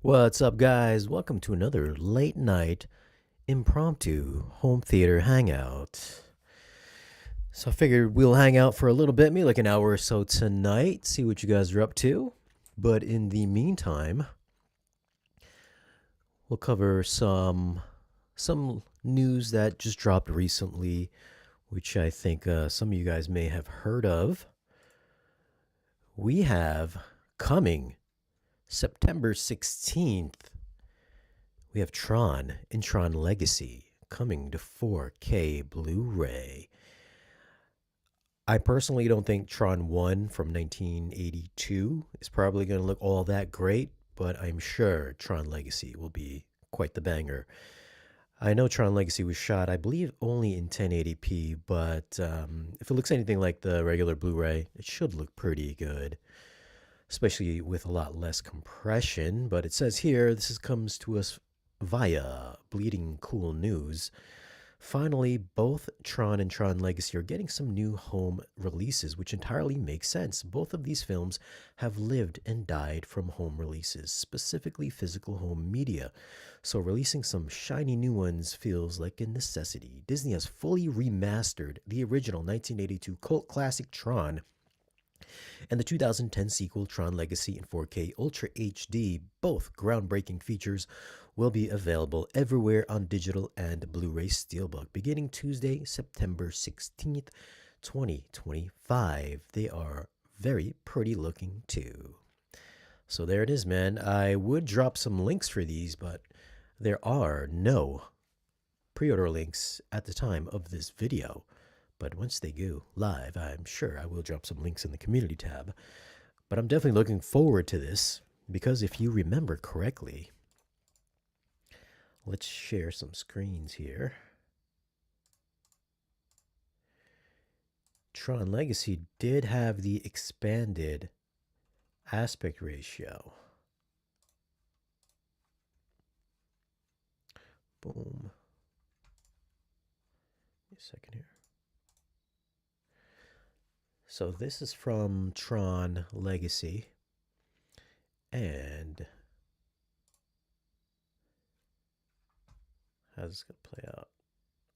What's up, guys? Welcome to another late night impromptu home theater hangout. So I figured we'll hang out for a little bit, maybe like an hour or so tonight, see what you guys are up to. But in the meantime, we'll cover some news that just dropped recently, which I think some of you guys may have heard of. We have coming September 16th, we have Tron and Tron Legacy coming to 4K Blu ray. I personally don't think Tron 1 from 1982 is probably going to look all that great, but I'm sure Tron Legacy will be quite the banger. I know Tron Legacy was shot, I believe, only in 1080p, but if it looks anything like the regular Blu ray, it should look pretty good, especially with a lot less compression. But it says here comes to us via Bleeding Cool News. Finally, both Tron and Tron Legacy are getting some new home releases, which entirely makes sense. Both of these films have lived and died from home releases, specifically physical home media. So releasing some shiny new ones feels like a necessity. Disney has fully remastered the original 1982 cult classic Tron and the 2010 sequel Tron Legacy in 4K Ultra HD. Both groundbreaking features will be available everywhere on digital and Blu-ray Steelbook beginning Tuesday, September 16th, 2025. They are very pretty looking too. So there it is, man. I would drop some links for these, but there are no pre-order links at the time of this video. But once they go live, I'm sure I will drop some links in the community tab. But I'm definitely looking forward to this because if you remember correctly, let's share some screens here. Tron Legacy did have the expanded aspect ratio. Boom. Give me a second here. So this is from Tron Legacy. And how's this going to play out?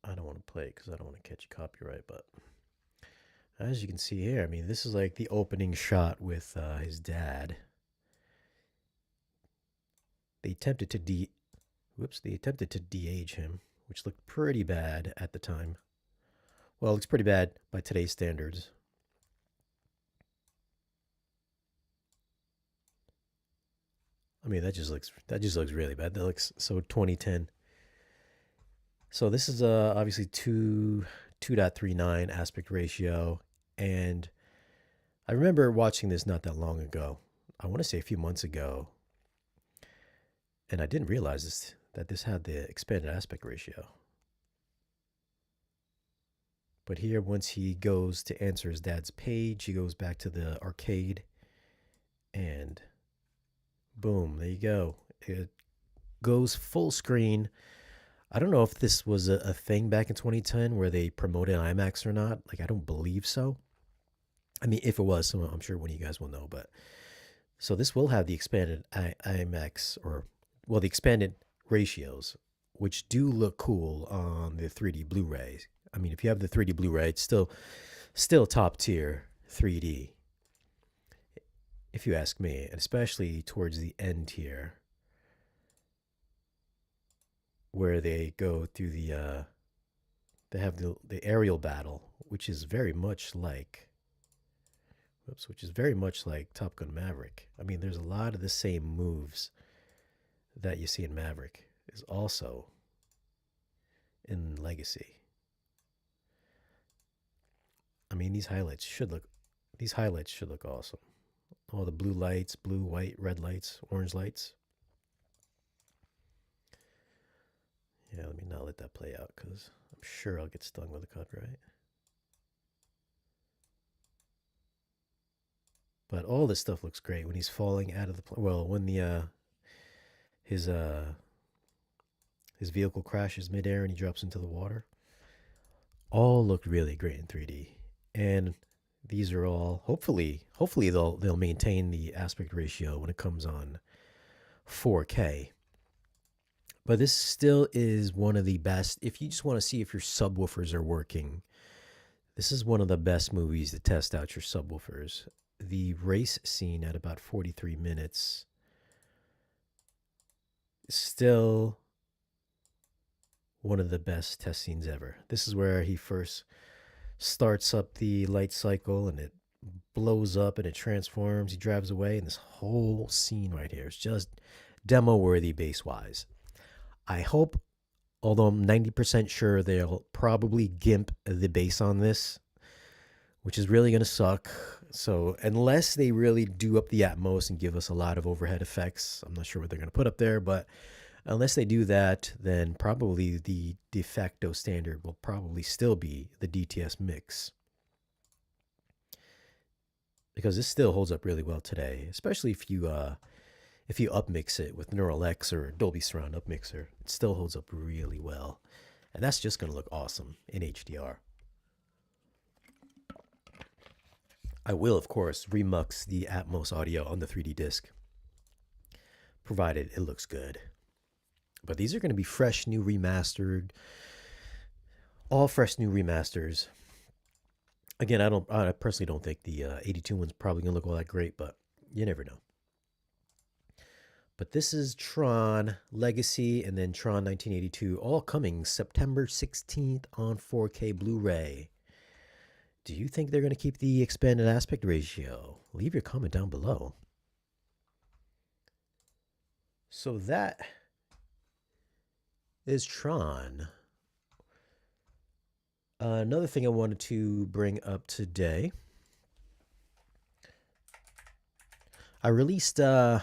I don't want to play it because I don't want to catch copyright, but as you can see here, I mean, this is like the opening shot with his dad. They attempted to de-age him, which looked pretty bad at the time. Well, it looks pretty bad by today's standards. I mean, that just looks really bad. That looks so 2010. So this is obviously 2.39 aspect ratio, and I remember watching this not that long ago. I want to say a few months ago, and I didn't realize that this had the expanded aspect ratio. But here, once he goes to answer his dad's page, he goes back to the arcade, and boom, there you go. It goes full screen. I don't know if this was a thing back in 2010 where they promoted IMAX or not. Like, I don't believe so. I mean, if it was, so I'm sure one of you guys will know. But so this will have the expanded IMAX, or, well, the expanded ratios, which do look cool on the 3D Blu-ray. I mean, if you have the 3D Blu-ray, it's still top tier 3D, if you ask me, and especially towards the end here, where they go through they have the aerial battle, which is very much like Top Gun Maverick. I mean, there's a lot of the same moves that you see in Maverick is also in Legacy. I mean, these highlights should look awesome. All the blue lights, blue, white, red lights, orange lights. Yeah, let me not let that play out because I'm sure I'll get stung with a copyright. But all this stuff looks great when he's falling out of the plane. Well, when his vehicle crashes midair and he drops into the water. All look really great in 3D. And these are all hopefully they'll maintain the aspect ratio when it comes on 4K. But this still is one of the best. If you just want to see if your subwoofers are working, this is one of the best movies to test out your subwoofers. The race scene at about 43 minutes is still one of the best test scenes ever. This is where he first starts up the light cycle and it blows up and it transforms. He drives away, and this whole scene right here is just demo worthy base wise. I hope, although I'm 90% sure they'll probably gimp the base on this, which is really going to suck. So unless they really do up the Atmos and give us a lot of overhead effects, I'm not sure what they're going to put up there, but unless they do that, then probably the de facto standard will probably still be the DTS mix. Because this still holds up really well today, especially if you upmix it with Neural X or Dolby Surround upmixer. It still holds up really well. And that's just going to look awesome in HDR. I will, of course, remux the Atmos audio on the 3D disc, provided it looks good. But these are going to be fresh, new remastered, all fresh, new remasters. Again, I personally don't think the 82 one's probably going to look all that great, but you never know. But this is Tron Legacy and then Tron 1982, all coming September 16th on 4K Blu-ray. Do you think they're going to keep the expanded aspect ratio? Leave your comment down below. So that is Tron. Another thing I wanted to bring up today. I released my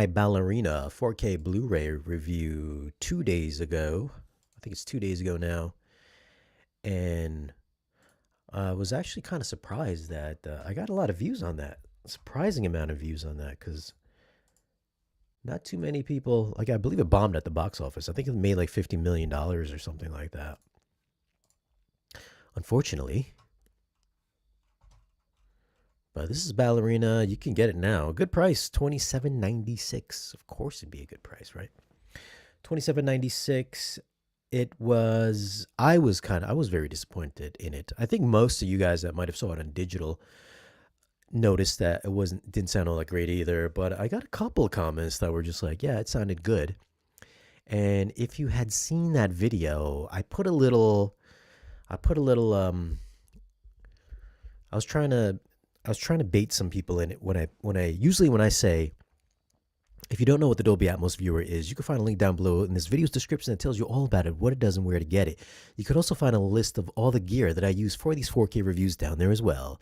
Ballerina 4K Blu-ray review 2 days ago. I think it's 2 days ago now. And I was actually kind of surprised that I got a lot of views on that. A surprising amount of views on that, because not too many people, like I believe it bombed at the box office. I think it made like $50 million or something like that. Unfortunately. But this is Ballerina. You can get it now. Good price, $27.96. Of course it'd be a good price, right? $27.96. I was very disappointed in it. I think most of you guys that might have saw it on digital noticed that it didn't sound all that great either, but I got a couple of comments that were just like, yeah, it sounded good. And if you had seen that video, I was trying to bait some people in it when I say, if you don't know what the Dolby Atmos viewer is, you can find a link down below in this video's description that tells you all about it, what it does and where to get it. You could also find a list of all the gear that I use for these 4K reviews down there as well.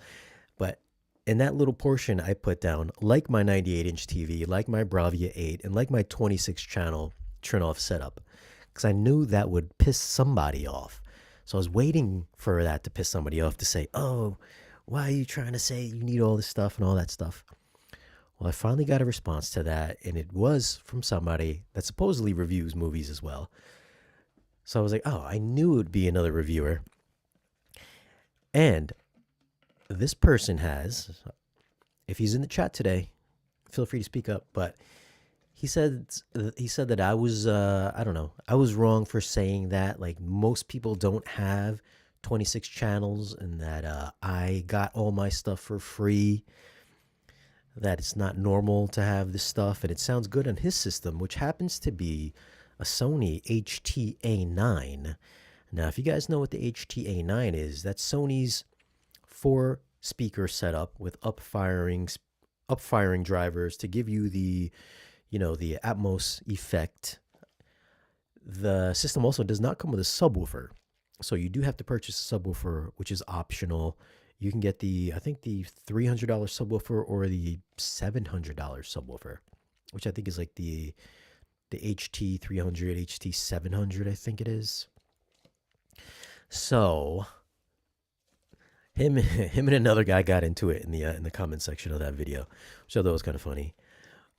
But in that little portion, I put down, like my 98-inch TV, like my Bravia 8, and like my 26-channel turn-off setup, because I knew that would piss somebody off. So I was waiting for that to piss somebody off to say, oh, why are you trying to say you need all this stuff and all that stuff? Well, I finally got a response to that, and it was from somebody that supposedly reviews movies as well. So I was like, oh, I knew it would be another reviewer. And this person has, if he's in the chat today, feel free to speak up, but he said that I was, I was wrong for saying that. Like, most people don't have 26 channels, and that I got all my stuff for free, that it's not normal to have this stuff, and it sounds good on his system, which happens to be a Sony HTA9. Now, if you guys know what the HTA9 is, that's Sony's 4-speaker setup with upfiring drivers to give you the Atmos effect. The system also does not come with a subwoofer, so you do have to purchase a subwoofer, which is optional. You can get I think the $300 subwoofer or the $700 subwoofer, which I think is like the HT300, HT700, I think it is. So him and another guy got into it in the comment section of that video, which I thought was kind of funny.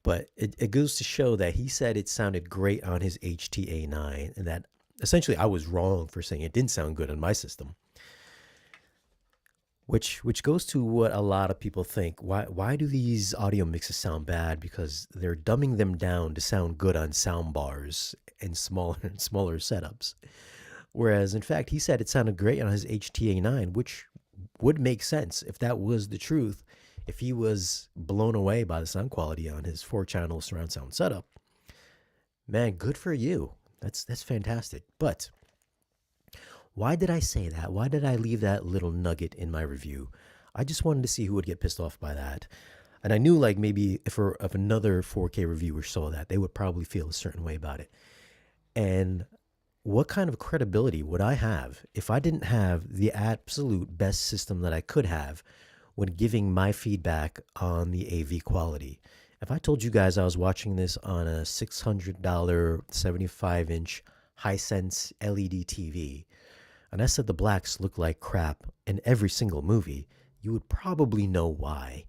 But it goes to show that he said it sounded great on his HTA9, and that essentially I was wrong for saying it didn't sound good on my system. which goes to what a lot of people think. Why do these audio mixes sound bad? Because they're dumbing them down to sound good on sound bars and smaller and smaller setups. Whereas in fact, he said it sounded great on his HTA9, which would make sense if that was the truth. If he was blown away by the sound quality on his 4-channel surround sound setup, man, good for you. That's fantastic. But why did I say that? Why did I leave that little nugget in my review? I just wanted to see who would get pissed off by that. And I knew like maybe if another 4K reviewer saw that, they would probably feel a certain way about it. And what kind of credibility would I have if I didn't have the absolute best system that I could have when giving my feedback on the AV quality? If I told you guys I was watching this on a $600 75-inch Hisense LED TV, and I said the blacks look like crap in every single movie, you would probably know why.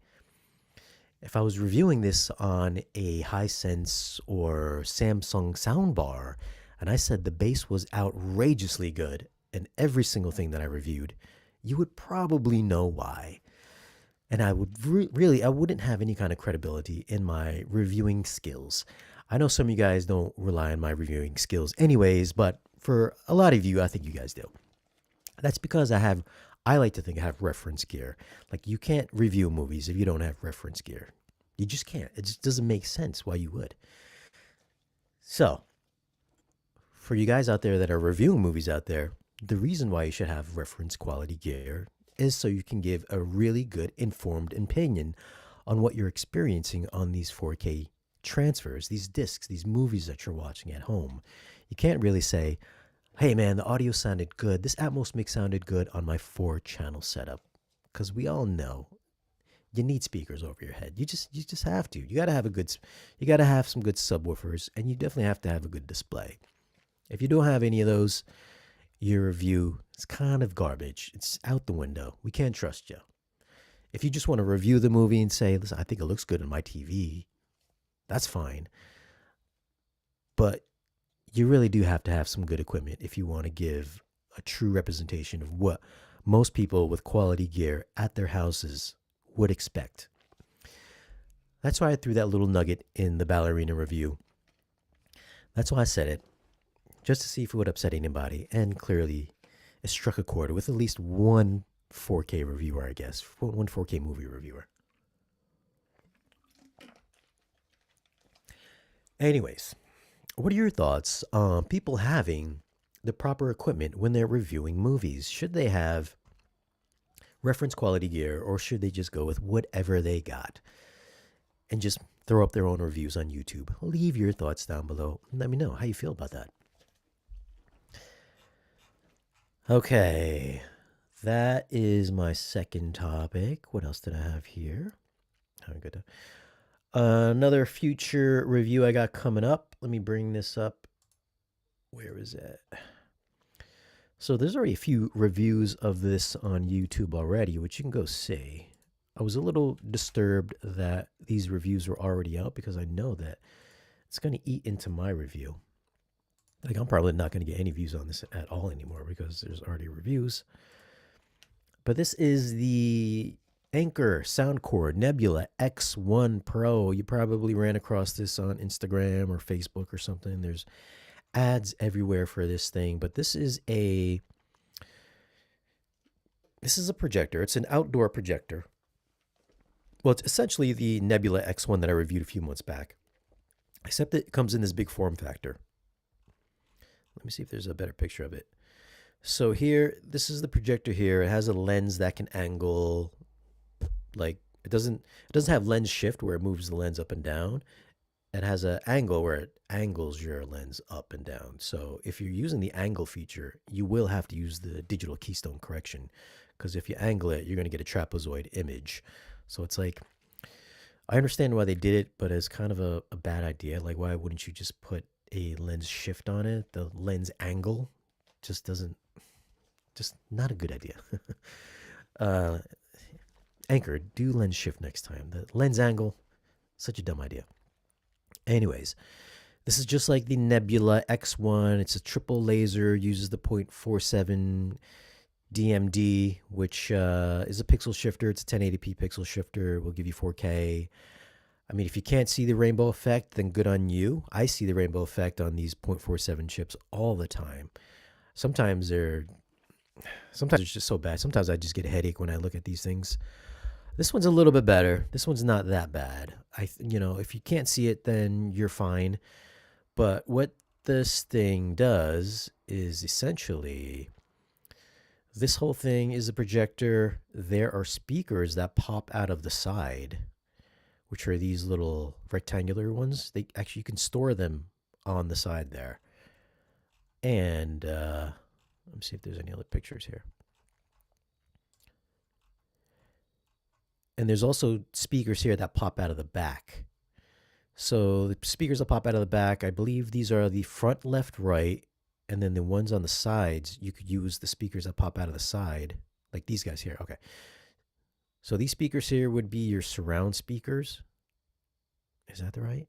If I was reviewing this on a Hisense or Samsung soundbar, and I said the bass was outrageously good in every single thing that I reviewed, you would probably know why. And I would really, I wouldn't have any kind of credibility in my reviewing skills. I know some of you guys don't rely on my reviewing skills anyways, but for a lot of you, I think you guys do. That's because I like to think I have reference gear. Like, you can't review movies if you don't have reference gear. You just can't. It just doesn't make sense why you would. So, for you guys out there that are reviewing movies out there, the reason why you should have reference quality gear is so you can give a really good informed opinion on what you're experiencing on these 4K transfers, these discs, these movies that you're watching at home. You can't really say, hey man, the audio sounded good. This Atmos mix sounded good on my 4-channel setup. Because we all know you need speakers over your head. You just have to. You gotta have some good subwoofers, and you definitely have to have a good display. If you don't have any of those, your review is kind of garbage. It's out the window. We can't trust you. If you just want to review the movie and say, listen, I think it looks good on my TV, that's fine. But you really do have to have some good equipment if you want to give a true representation of what most people with quality gear at their houses would expect. That's why I threw that little nugget in the ballerina review. That's why I said it, just to see if it would upset anybody. And clearly, it struck a chord with at least one 4K reviewer, I guess. One 4K movie reviewer. Anyways, what are your thoughts on people having the proper equipment when they're reviewing movies? Should they have reference quality gear, or should they just go with whatever they got and just throw up their own reviews on YouTube? Leave your thoughts down below. Let me know how you feel about that. Okay, that is my second topic. What else did I have here? Another future review I got coming up. Let me bring this up. Where is it? So there's already a few reviews of this on YouTube already, which you can go see. I was a little disturbed that these reviews were already out because I know that it's going to eat into my review. Like, I'm probably not going to get any views on this at all anymore because there's already reviews. But this is the Anker Soundcore Nebula X1 Pro. You probably ran across this on Instagram or Facebook or something. There's ads everywhere for this thing, but this is a projector. It's an outdoor projector. Well, it's essentially the Nebula X1 that I reviewed a few months back, except that it comes in this big form factor. Let me see if there's a better picture of it. So here, this is the projector here. It has a lens that can angle, like, it doesn't have lens shift where it moves the lens up and down. It has an angle where it angles your lens up and down. So if you're using the angle feature, you will have to use the digital keystone correction, because if you angle it, you're going to get a trapezoid image. So it's like, I understand why they did it, but it's kind of a bad idea. Like, why wouldn't you just put a lens shift on it? The lens angle just not a good idea. Anchor, do lens shift next time. The lens angle, such a dumb idea. Anyways, this is just like the Nebula X1. It's a triple laser, uses the 0.47 DMD, which is a pixel shifter. It's a 1080p pixel shifter. Will give you 4K. I mean, if you can't see the rainbow effect, then good on you. I see the rainbow effect on these 0.47 chips all the time. Sometimes it's just so bad. Sometimes I just get a headache when I look at these things. This one's a little bit better. This one's not that bad. If you can't see it, then you're fine. But what this thing does is essentially, this whole thing is a projector. There are speakers that pop out of the side, which are these little rectangular ones. They actually, you can store them on the side there. And let me see if there's any other pictures here. And there's also speakers here that pop out of the back. So the speakers that pop out of the back, I believe these are the front, left, right. And then the ones on the sides, you could use the speakers that pop out of the side, like these guys here. Okay. So these speakers here would be your surround speakers. Is that the right?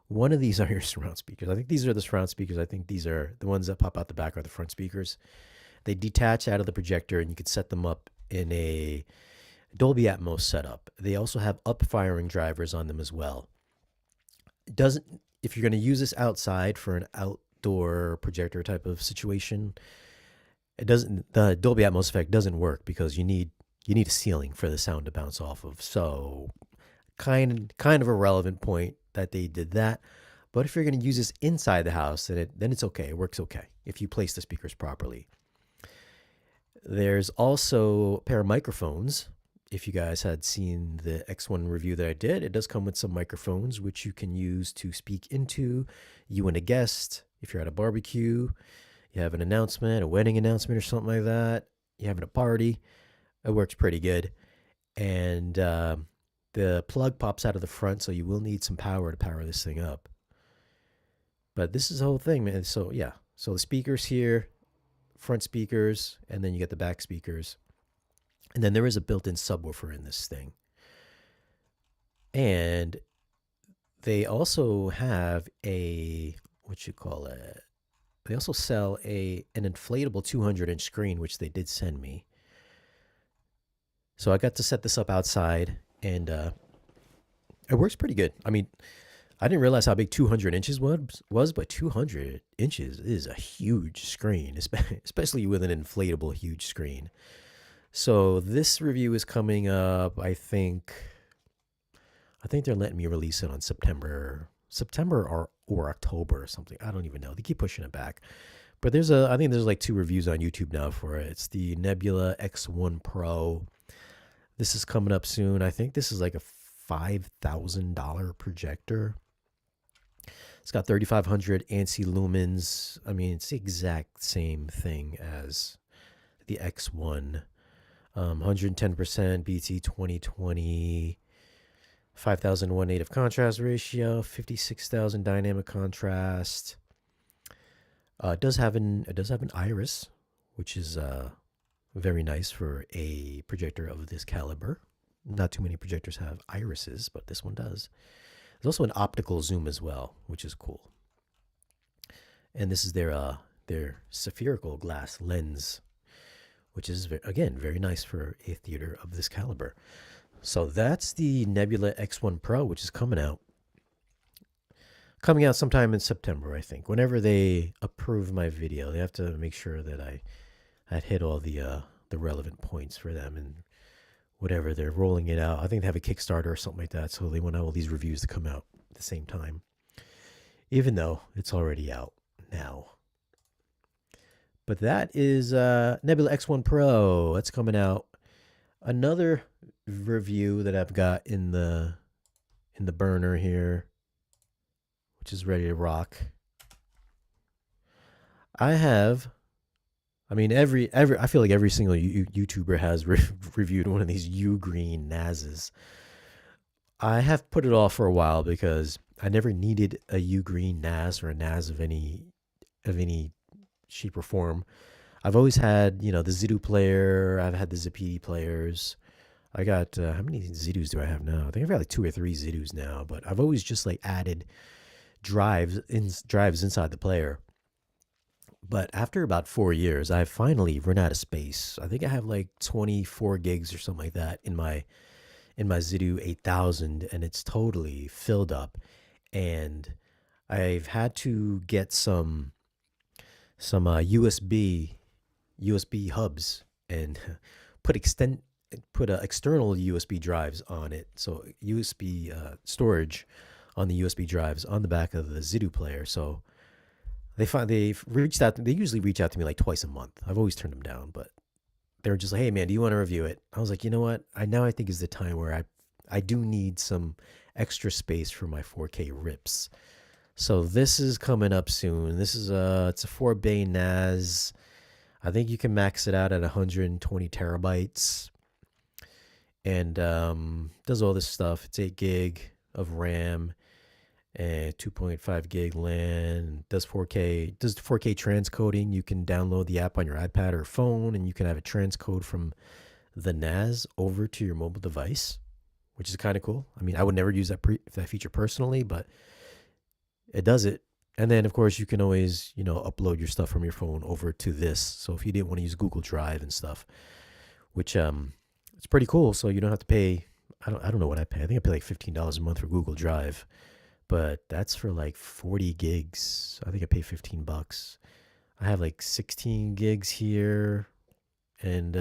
One of these are your surround speakers. I think these are the surround speakers. I think these are the ones that pop out the back are the front speakers. They detach out of the projector, and you can set them up in a Dolby Atmos setup. They also have up-firing drivers on them as well. If you're going to use this outside for an outdoor projector type of situation, the Dolby Atmos effect doesn't work because you need a ceiling for the sound to bounce off of. So kind of a relevant point that they did that. But if you're going to use this inside the house, then it's okay. It works okay if you place the speakers properly. There's also a pair of microphones. If you guys had seen the X1 review that I did, it does come with some microphones which you can use to speak into, you and a guest. If you're at a barbecue, you have an announcement, a wedding announcement or something like that, you're having a party, it works pretty good. And the plug pops out of the front, so you will need some power to power this thing up. But this is the whole thing, man. So yeah, so the speakers here, front speakers, and then you get the back speakers. And then there is a built-in subwoofer in this thing. And they also have they also sell an inflatable 200-inch screen, which they did send me. So I got to set this up outside, and it works pretty good. I mean, I didn't realize how big 200 inches was, but 200 inches is a huge screen, especially with an inflatable huge screen. So this review is coming up. I think they're letting me release it on September or October or something. I don't even know. They keep pushing it back. But I think there's like 2 reviews on YouTube now for it. It's the Nebula X1 Pro. This is coming up soon. I think this is like a $5,000 projector. It's got 3,500 ANSI lumens. I mean, it's the exact same thing as the X1. 110% BT 2020, 5,001 native contrast ratio, 56,000 dynamic contrast. It does have an iris, which is very nice for a projector of this caliber. Not too many projectors have irises, but this one does. There's also an optical zoom as well, which is cool. And this is their spherical glass lens, which is, again, very nice for a theater of this caliber. So that's the Nebula X1 Pro, which is coming out sometime in September, I think. Whenever they approve my video, they have to make sure that I had hit all the relevant points for them, and whatever they're rolling it out. I think they have a Kickstarter or something like that, so they want all these reviews to come out at the same time, even though it's already out now. But that is Nebula X1 Pro. That's coming out. Another review that I've got in the burner here, which is ready to rock. I feel like every single YouTuber has reviewed one of these Ugreen NASs. I have put it off for a while because I never needed a Ugreen NAS or a NAS of any shape or form. I've always had, the Zidu player. I've had the Zapiti players. I got, how many Zidus do I have now? I think I've got like 2 or 3 Zidus now, but I've always just like added drives inside the player. But after about 4 years, I finally run out of space. I think I have like 24 gigs or something like that in my Zidu 8000, and it's totally filled up. And I've had to get some USB hubs and put extend put external USB drives on it. So USB storage on the USB drives on the back of the Zidu player. So they've reached out. They usually reach out to me like twice a month. I've always turned them down, but they were just like, "Hey man, do you want to review it?" I was like, "You know what? I think is the time where I do need some extra space for my 4K rips." So this is coming up soon. This is it's a 4-bay NAS. I think you can max it out at 120 terabytes, and does all this stuff. It's 8 gig of RAM and 2.5 gig LAN. Does 4K transcoding. You can download the app on your iPad or phone, and you can have it transcode from the NAS over to your mobile device, which is kind of cool. I mean, I would never use that feature personally, but it does it. And then, of course, you can always, upload your stuff from your phone over to this. So if you didn't want to use Google Drive and stuff, which it's pretty cool. So you don't have to pay. I don't know what I pay. I think I pay like $15 a month for Google Drive, but that's for like 40 gigs. I think I pay $15. I have like 16 gigs here, and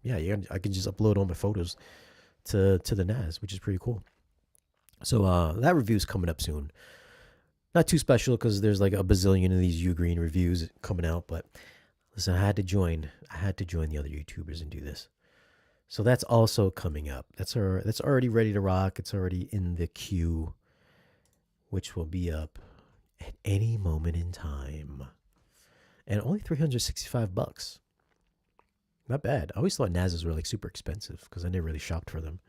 yeah, I can just upload all my photos to the NAS, which is pretty cool. So that review is coming up soon. Not too special because there's like a bazillion of these Ugreen reviews coming out, but listen, I had to join the other YouTubers and do this. So that's also coming up. That's already ready to rock. It's already in the queue, which will be up at any moment in time. And only $365. Not bad. I always thought NASs were like super expensive because I never really shopped for them.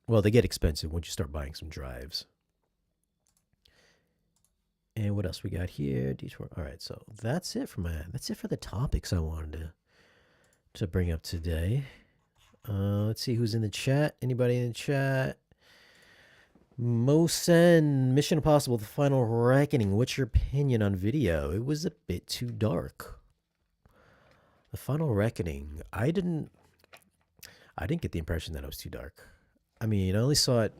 Well, they get expensive once you start buying some drives. And what else we got here? All right, so that's it for the topics I wanted to bring up today. Let's see who's in the chat. Anybody in the chat? Mosen, Mission Impossible: The Final Reckoning. What's your opinion on video? It was a bit too dark. The Final Reckoning. I didn't get the impression that it was too dark. I mean, I saw it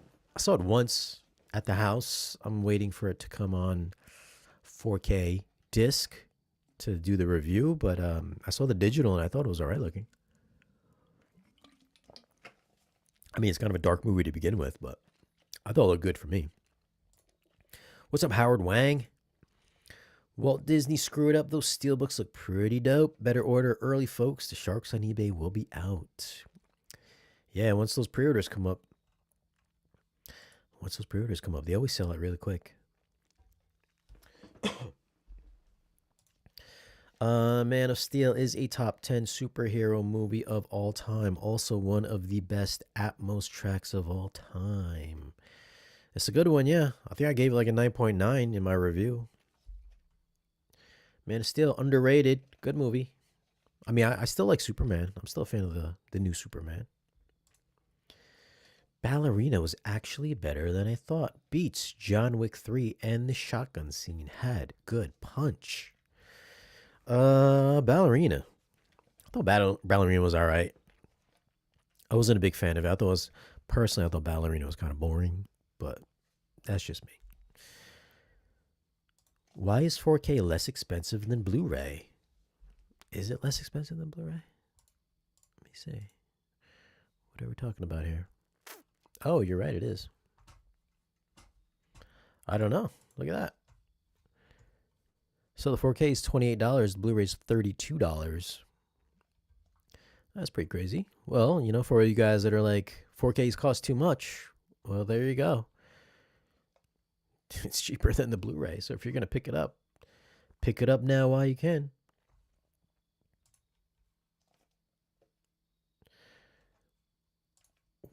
once at the house. I'm waiting for it to come on 4K disc to do the review, but I saw the digital and I thought it was all right looking. I mean, it's kind of a dark movie to begin with, but I thought it looked good for me. What's up, Howard Wang? Walt Disney screwed up. Those steelbooks look pretty dope. Better order early, folks. The Sharks on eBay will be out. Yeah, once those pre-orders come up, they always sell it really quick. Man of Steel is a top 10 superhero movie of all time. Also one of the best Atmos tracks of all time. It's a good one, yeah. I think I gave it like a 9.9 in my review. Man of Steel, underrated. Good movie. I mean, I still like Superman. I'm still a fan of the new Superman. Ballerina was actually better than I thought. Beats John Wick 3 and the shotgun scene had good punch. Ballerina. I thought Ballerina was all right. I wasn't a big fan of it. I thought Ballerina was kind of boring, but that's just me. Why is 4K less expensive than Blu-ray? Is it less expensive than Blu-ray? Let me see. What are we talking about here? Oh, you're right, it is. I don't know. Look at that. So the 4K is $28. The Blu-ray is $32. That's pretty crazy. Well, for you guys that are like, 4Ks cost too much, well, there you go. It's cheaper than the Blu-ray. So if you're going to pick it up now while you can.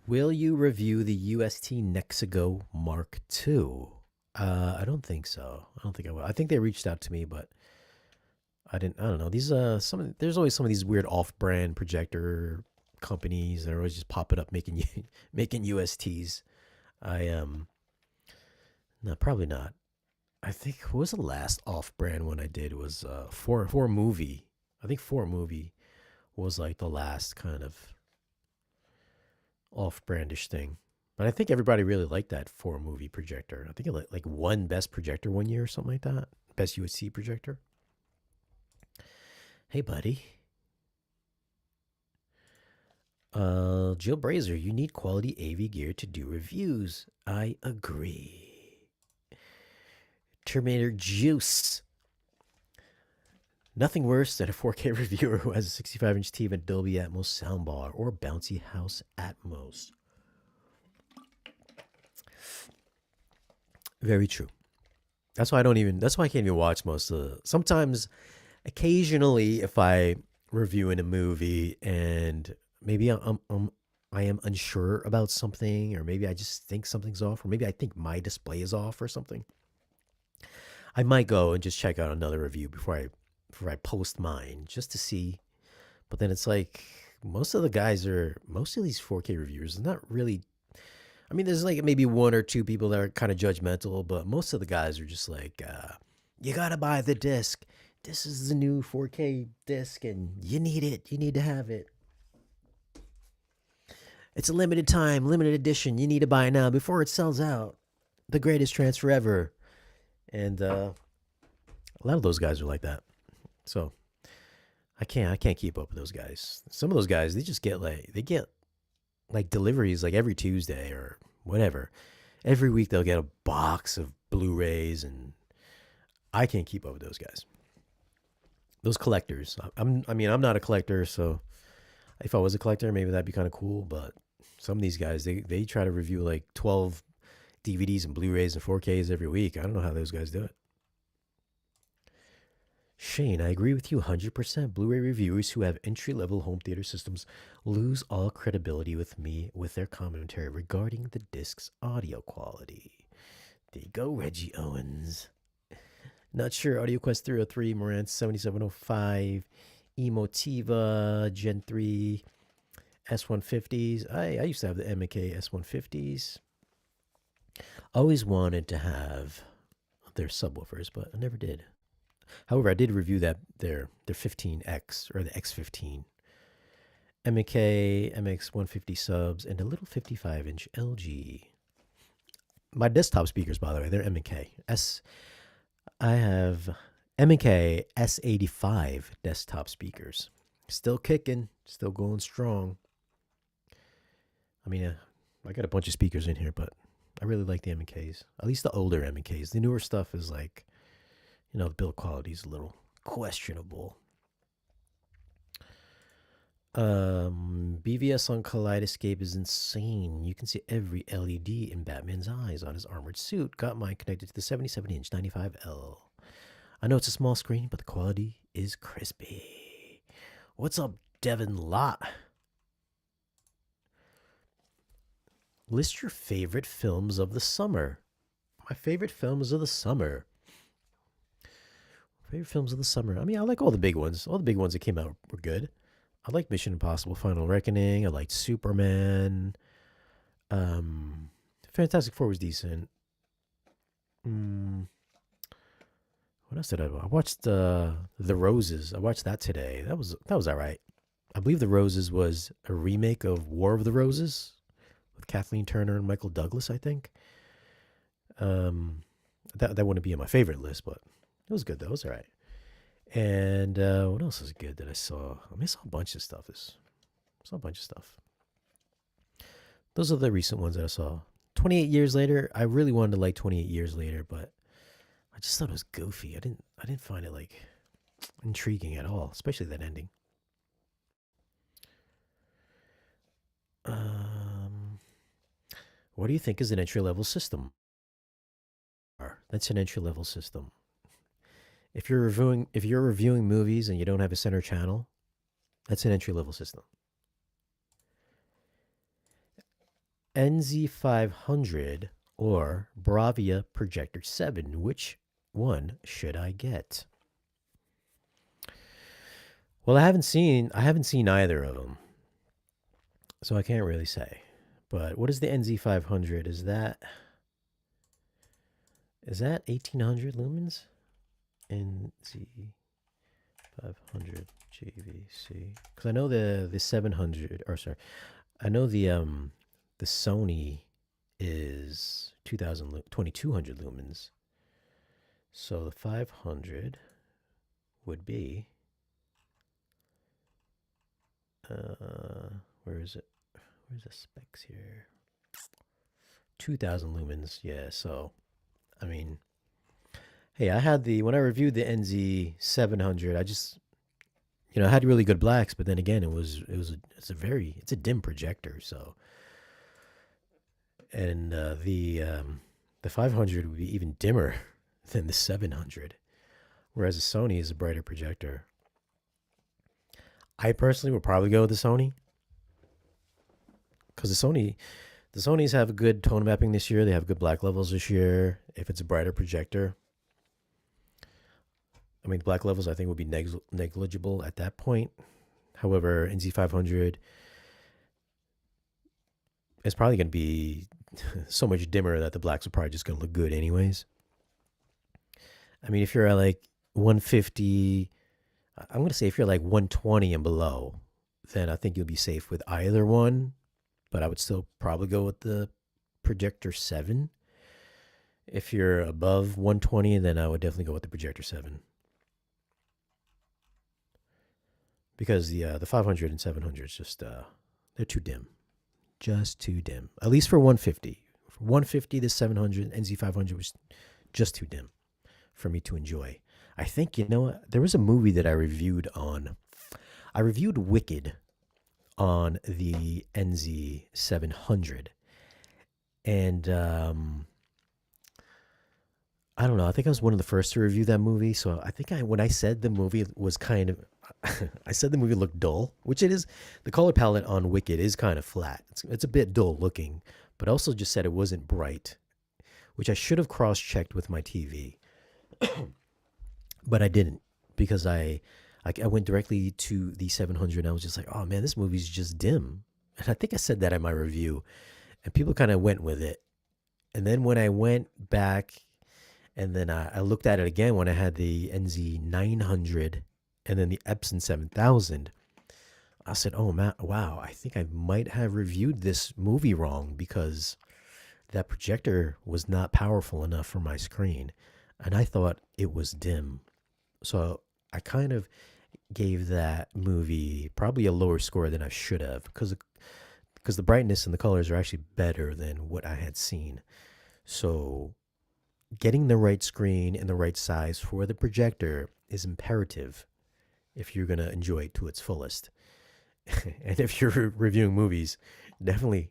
Will you review the UST Nexigo Mark II? I don't think so. I don't think I will. I think they reached out to me, but I don't know. These there's always some of these weird off-brand projector companies that are always just popping up making USTs. No, probably not. I think what was the last off-brand one I did was for movie. I think for movie was like the last kind of off-brandish thing. But I think everybody really liked that for movie projector. I think it like won best projector one year or something like that. Best UHC projector. Hey, buddy. Jill Brazer, you need quality AV gear to do reviews. I agree. Terminator Juice. Nothing worse than a 4K reviewer who has a 65-inch TV and Dolby Atmos soundbar or bouncy house Atmos. Very true. That's why I don't even. That's why I can't even watch most of the. Sometimes, occasionally, if I review in a movie and maybe I am unsure about something, or maybe I just think something's off, or maybe I think my display is off or something, I might go and just check out another review before I post mine just to see. But then it's like most of these 4K reviewers are not really. I mean, there's like maybe one or two people that are kind of judgmental, but most of the guys are just like, you gotta buy the disc. This is the new 4K disc, and you need it. You need to have it. It's a limited time, limited edition. You need to buy it now before it sells out. The greatest transfer ever. And a lot of those guys are like that. So I can't keep up with those guys. Some of those guys, they get like deliveries like every Tuesday or whatever. Every week they'll get a box of Blu-rays, and I can't keep up with those guys. Those collectors. I'm not a collector, so if I was a collector, maybe that'd be kind of cool. But some of these guys, they try to review like 12 DVDs and Blu-rays and 4Ks every week. I don't know how those guys do it. Shane, I agree with you 100%. Blu-ray reviewers who have entry-level home theater systems lose all credibility with me with their commentary regarding the disc's audio quality. There you go, Reggie Owens. Not sure. AudioQuest 303, Marantz 7705, Emotiva Gen 3, S150s. I used to have the MK S150s. Always wanted to have their subwoofers, but I never did. However, I did review their 15X or the X15, MK MX150 subs, and a little 55-inch LG. My desktop speakers, by the way, they're M&K. I have M&K S85 desktop speakers. Still kicking, still going strong. I mean, I got a bunch of speakers in here, but I really like the M&Ks. At least the older M&Ks. The newer stuff is like, the build quality is a little questionable. BVS on Kaleidoscape is insane. You can see every LED in Batman's eyes on his armored suit. Got mine connected to the 77-inch 95L. I know it's a small screen, but the quality is crispy. What's up, Devin Lott? List your favorite films of the summer. My favorite films of the summer. Favorite films of the summer. I mean, I like all the big ones. All the big ones that came out were good. I like Mission Impossible: Final Reckoning. I liked Superman. Fantastic Four was decent. What else did I watched The Roses. I watched that today. That was all right. I believe The Roses was a remake of War of the Roses with Kathleen Turner and Michael Douglas, I think. That wouldn't be on my favorite list, but it was good though. It was all right. And what else is good that I saw? I saw a bunch of stuff. Those are the recent ones that I saw. 28 Years Later. I really wanted to like 28 Years Later, but I just thought it was goofy. I didn't find it like intriguing at all, especially that ending. What do you think is an entry level system? That's an entry level system. If you're reviewing movies and you don't have a center channel, that's an entry level system. NZ500 or Bravia Projector 7, which one should I get? Well, I haven't seen either of them, so I can't really say. But what is the NZ500? Is that Is that 1800 lumens? NZ 500 JVC. Because I know the 700, or sorry, I know the Sony is 2200 lumens. So the 500 would be where is it? Where's the specs here? 2000 lumens. Yeah, so I mean, hey, I had the when I reviewed the NZ 700, I just I had really good blacks, but then again, it's a dim projector, so and the 500 would be even dimmer than the 700, whereas the Sony is a brighter projector. I personally would probably go with the Sony because the Sonys have a good tone mapping this year. They have good black levels this year. If it's a brighter projector, I mean, black levels I think would be negligible at that point. However, NZ500 is probably going to be so much dimmer that the blacks are probably just going to look good anyways. I mean, if you're at like 150, I'm going to say if you're like 120 and below, then I think you'll be safe with either one. But I would still probably go with the Projector 7. If you're above 120, then I would definitely go with the Projector 7. Because the 500 and 700 is just, they're too dim. Just too dim. At least for 150. For 150, the 700, NZ500 was just too dim for me to enjoy. I think, there was a movie that I reviewed on. I reviewed Wicked on the NZ 700. And I don't know. I think I was one of the first to review that movie. So I think when I said the movie was kind of, I said the movie looked dull, which it is. The color palette on Wicked is kind of flat. It's a bit dull looking, but I also just said it wasn't bright, which I should have cross-checked with my TV. But I didn't because I went directly to the 700 and I was just like, oh man, this movie's just dim. And I think I said that in my review and people kind of went with it. And then when I went back and then I looked at it again when I had the NZ 900 and then the Epson 7000, I said, oh man, wow, I think I might have reviewed this movie wrong because that projector was not powerful enough for my screen. And I thought it was dim. So I kind of gave that movie probably a lower score than I should have because the brightness and the colors are actually better than what I had seen. So getting the right screen and the right size for the projector is imperative if you're going to enjoy it to its fullest. And if you're reviewing movies, definitely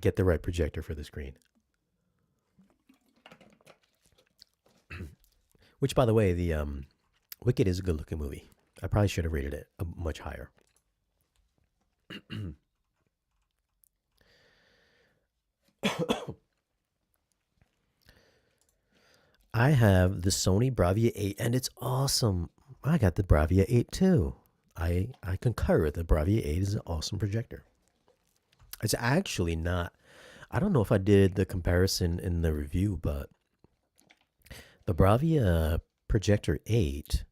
get the right projector for the screen. Which, by the way, the Wicked is a good-looking movie. I probably should have rated it much higher. I have the Sony Bravia 8, and it's awesome. I got the Bravia 8 too. I concur. The Bravia 8 is an awesome projector. It's actually not. I don't know if I did the comparison in the review, but the Bravia Projector 8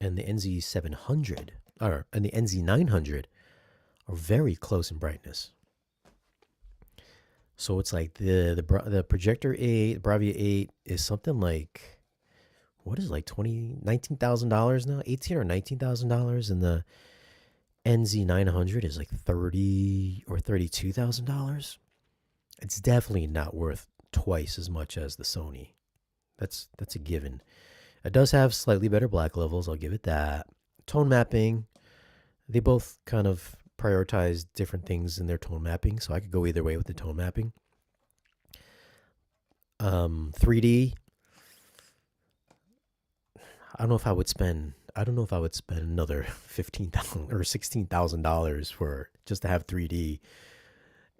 and the NZ 700 and the NZ 900 are very close in brightness. So it's like the Projector 8, the Bravia 8 is something like what is it, like $19,000 now, $18,000 or $19,000, and the NZ 900 is like $30,000 or $32,000. It's definitely not worth twice as much as the Sony. That's a given. It does have slightly better black levels, I'll give it that. Tone mapping, they both kind of prioritize different things in their tone mapping, so I could go either way with the tone mapping. 3D, I don't know if I would spend another $15,000 or $16,000 for just to have 3D.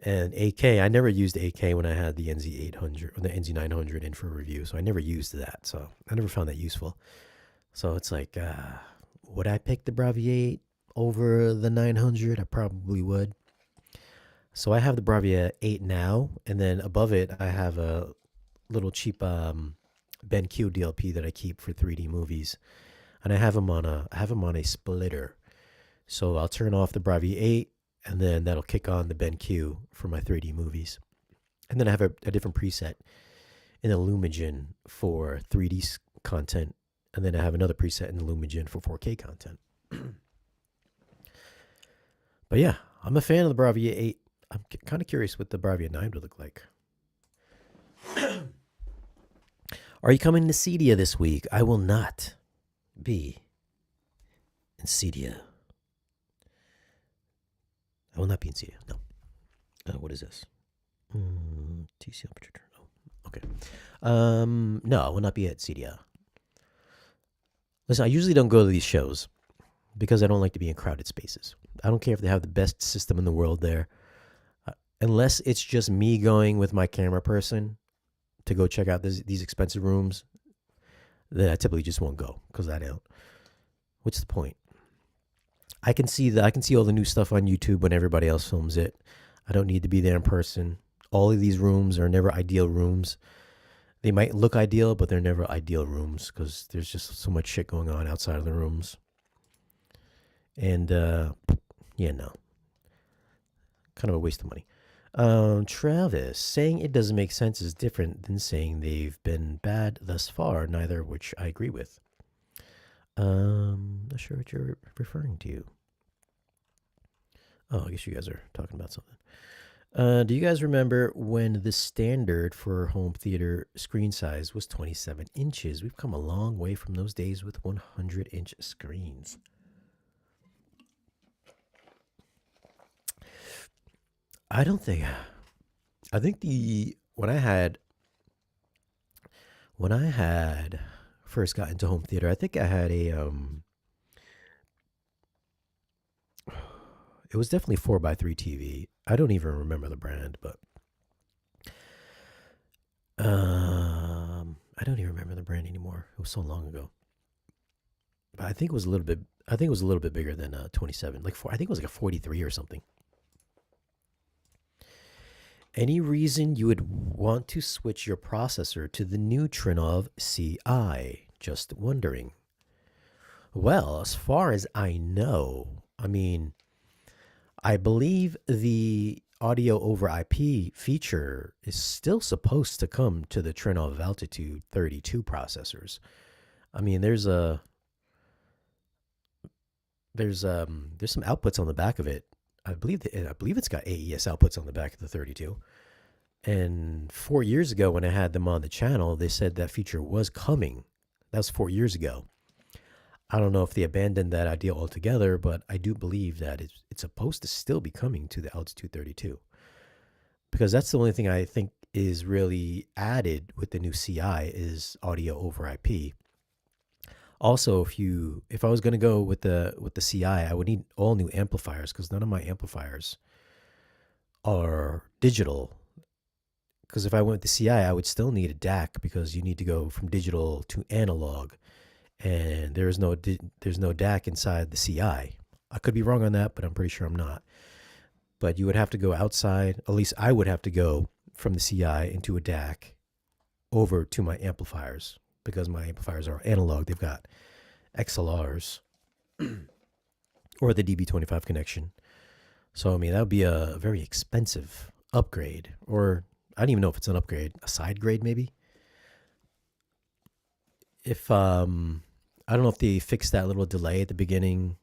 And 8K, I never used 8K when I had the NZ 800 or the NZ 900 in for review, so I never used that. So I never found that useful. So it's like, would I pick the Bravia 8 over the 900? I probably would. So I have the Bravia 8 now, and then above it, I have a little cheap BenQ DLP that I keep for 3D movies, and I have them on a splitter. So I'll turn off the Bravia 8, and then that'll kick on the BenQ for my 3D movies. And then I have a different preset in the Lumigen for 3D content, and then I have another preset in the Lumigen for 4K content. But yeah, I'm a fan of the Bravia 8. I'm kind of curious what the Bravia 9 would look like. Are you coming to Cedia this week? I will not be in Cedia. I will not be in Cedia. No. What is this? TCL projector. No. Okay. No, I will not be at Cedia. Listen, I usually don't go to these shows because I don't like to be in crowded spaces. I don't care if they have the best system in the world there. Unless it's just me going with my camera person to go check out these expensive rooms, then I typically just won't go because I don't. What's the point? I can see all the new stuff on YouTube when everybody else films it. I don't need to be there in person. All of these rooms are never ideal rooms. They might look ideal, but they're never ideal rooms because there's just so much shit going on outside of the rooms. And yeah, no. Kind of a waste of money. Travis, saying it doesn't make sense is different than saying they've been bad thus far, neither of which I agree with. Not sure what you're referring to. Oh, I guess you guys are talking about something. Do you guys remember when the standard for home theater screen size was 27 inches? We've come a long way from those days with 100-inch screens. I think when I had first got into home theater, I think I had it was definitely 4x3 TV. I don't even remember the brand, but I don't even remember the brand anymore. It was so long ago. But I think it was a little bit bigger than 27. I think it was like a 43 or something. Any reason you would want to switch your processor to the new Trinov CI? Just wondering. Well, as far as I know, I believe the audio over IP feature is still supposed to come to the Trinov Altitude 32 processors. There's some outputs on the back of it. I believe it's got AES outputs on the back of the 32. And 4 years ago when I had them on the channel, they said that feature was coming. That was 4 years ago. I don't know if they abandoned that idea altogether, but I do believe that it's supposed to still be coming to the Altitude 32. Because that's the only thing I think is really added with the new CI is audio over IP. Also, if I was going to go with the CI, I would need all new amplifiers because none of my amplifiers are digital. Because if I went with the CI, I would still need a DAC because you need to go from digital to analog, and there's no DAC inside the CI. I could be wrong on that, but I'm pretty sure I'm not. But you would have to go outside. At least I would have to go from the CI into a DAC over to my amplifiers. Because my amplifiers are analog, they've got XLRs or the DB25 connection. So, that would be a very expensive upgrade. Or, I don't even know if it's an upgrade, a side grade maybe. I don't know if they fixed that little delay at the beginning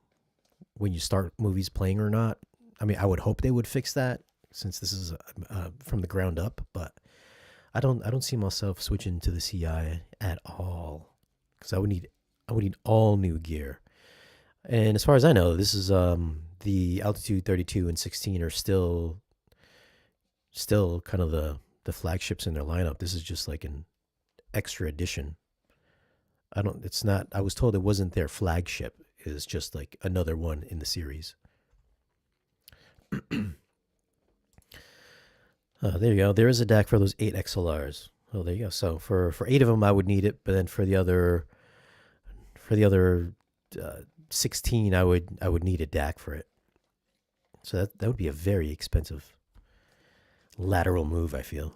when you start movies playing or not. I would hope they would fix that since this is from the ground up, but I don't see myself switching to the CI at all because I would need all new gear. And as far as I know, this is the Altitude 32 and 16 are still kind of the flagships in their lineup. This is just like an extra edition. I was told it wasn't their flagship. It's just like another one in the series. There you go. There is a DAC for those 8 XLRs. Oh, there you go. So for 8 of them, I would need it, but then for the other 16, I would need a DAC for it. So that would be a very expensive lateral move, I feel.